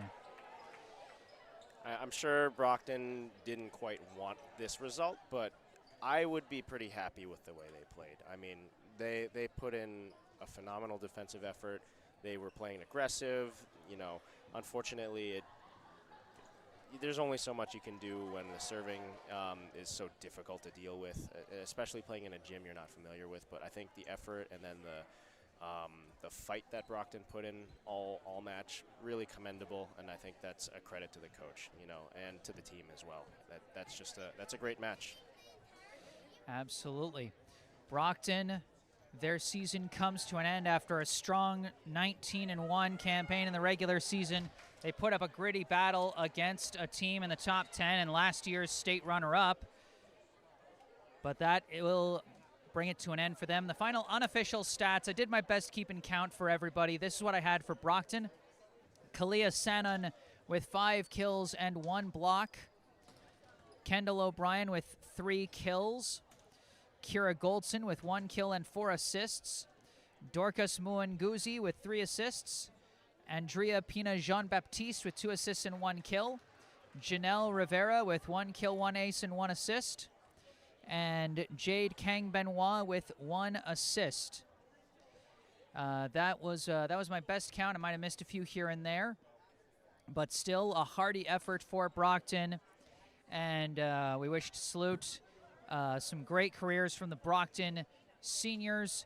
I'm sure Brockton didn't quite want this result, but I would be pretty happy with the way they played. I mean, they put in a phenomenal defensive effort. They were playing aggressive. You know, unfortunately, there's only so much you can do when the serving is so difficult to deal with, especially playing in a gym you're not familiar with. But I think the effort and then the fight that Brockton put in all match, really commendable, and I think that's a credit to the coach, you know, and to the team as well. That's a great match. Absolutely. Brockton, their season comes to an end after a strong 19-1 campaign in the regular season. They put up a gritty battle against a team in the top 10 and last year's state runner-up, but that it will bring it to an end for them. The final unofficial stats, I did my best keeping count for everybody. This is what I had for Brockton. Kalia Sanon with 5 kills and 1 block. Kendall O'Brien with 3 kills. Kira Goldson with 1 kill and 4 assists. Dorcas Muanguzi with 3 assists. Andrea Pina Jean-Baptiste with 2 assists and 1 kill. Janelle Rivera with 1 kill, 1 ace, and 1 assist. And Jade Kang Benoit with 1 assist. That was my best count. I might have missed a few here and there, but still a hearty effort for Brockton. And we wish to salute some great careers from the Brockton seniors.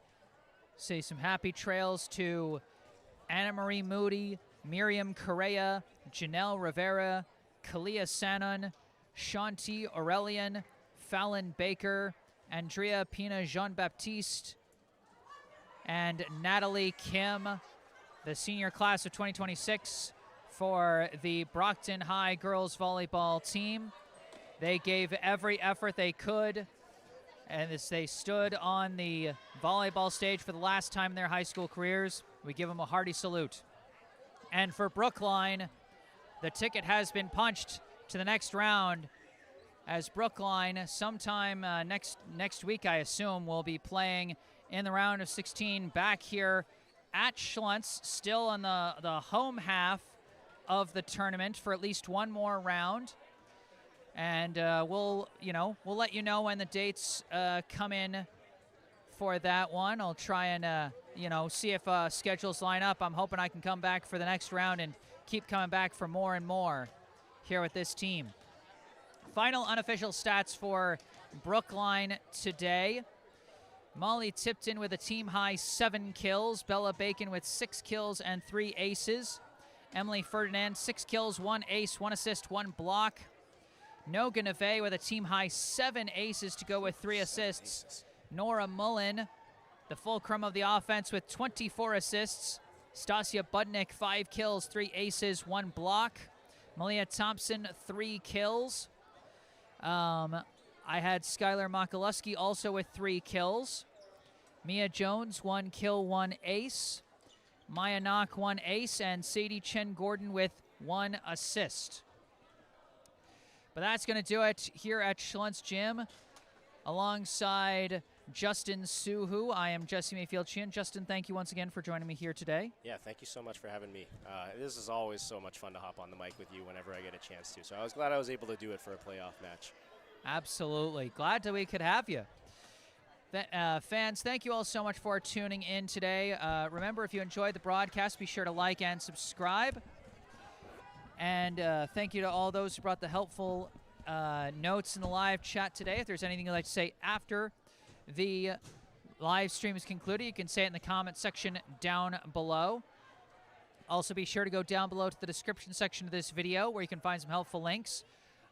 Say some happy trails to Anna Marie Moody, Miriam Correa, Janelle Rivera, Kalia Sanon, Shanti Aurelian, Fallon Baker, Andrea Pina Jean-Baptiste, and Natalie Kim, the senior class of 2026 for the Brockton High girls volleyball team. They gave every effort they could, and as they stood on the volleyball stage for the last time in their high school careers, we give them a hearty salute. And for Brookline, the ticket has been punched to the next round, as Brookline sometime next week, I assume, will be playing in the round of 16 back here at Schlentz, still on the home half of the tournament for at least one more round. And we'll let you know when the dates come in for that one. I'll try and see if schedules line up. I'm hoping I can come back for the next round and keep coming back for more and more here with this team. Final unofficial stats for Brookline today. Molly Tipton with a team-high 7 kills. Bella Bacon with 6 kills and 3 aces. Emily Ferdinand, 6 kills, 1 ace, 1 assist, 1 block. Noga Neve with a team-high 7 aces to go with 3 assists. Nora Mullen, the fulcrum of the offense, with 24 assists. Stasia Budnick, 5 kills, 3 aces, 1 block. Malia Thompson, 3 kills. I had Skylar Makaluski also with 3 kills. Mia Jones, 1 kill, 1 ace. Maya Knock 1 ace, and Sadie Chen Gordon with 1 assist. But that's going to do it here at Schlentz Gym. Alongside Justin Suhu, I am Jesse Mayfield-Sheehan. Justin, thank you once again for joining me here today. Yeah, thank you so much for having me. This is always so much fun to hop on the mic with you whenever I get a chance to. So I was glad I was able to do it for a playoff match. Absolutely. Glad that we could have you. Fans, thank you all so much for tuning in today. Remember, if you enjoyed the broadcast, be sure to like and subscribe. And thank you to all those who brought the helpful notes in the live chat today. If there's anything you'd like to say after the live stream is concluded, you can say it in the comment section down below. Also, be sure to go down below to the description section of this video where you can find some helpful links.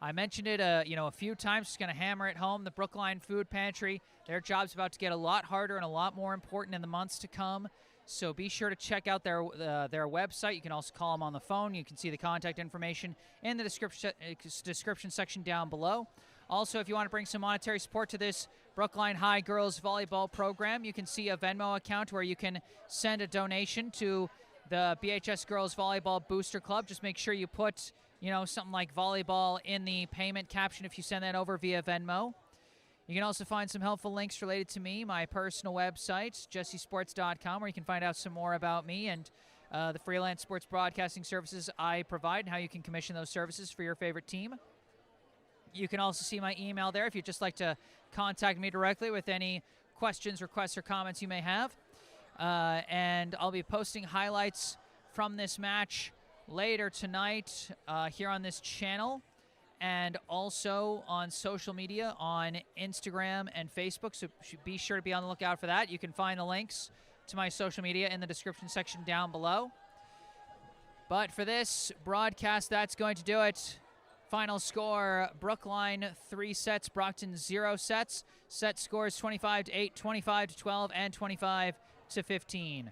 I mentioned it a few times, just going to hammer it home. The Brookline Food Pantry, their job's about to get a lot harder and a lot more important in the months to come. So be sure to check out their website. You can also call them on the phone. You can see the contact information in the description section down below. Also, if you want to bring some monetary support to this Brookline High Girls Volleyball program, you can see a Venmo account where you can send a donation to the BHS Girls Volleyball Booster Club. Just make sure you put, something like volleyball in the payment caption if you send that over via Venmo. You can also find some helpful links related to me, my personal website, jessesports.com, where you can find out some more about me and the freelance sports broadcasting services I provide and how you can commission those services for your favorite team. You can also see my email there if you'd just like to contact me directly with any questions, requests, or comments you may have. And I'll be posting highlights from this match later tonight here on this channel, and also on social media on Instagram and Facebook, so be sure to be on the lookout for that. You can find the links to my social media in the description section down below. But for this broadcast, that's going to do it. Final score, Brookline 3 sets, Brockton 0 sets. Set scores 25-8, 25-12, and 25-15.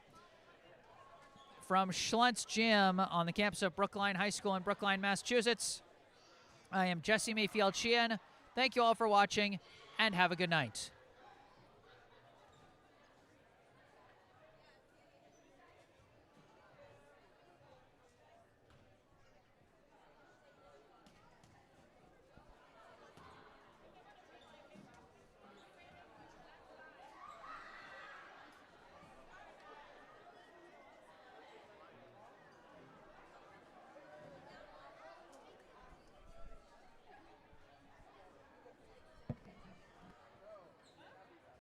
From Schlentz Gym on the campus of Brookline High School in Brookline, Massachusetts, I am Jesse Mayfield-Sheehan. Thank you all for watching, and have a good night.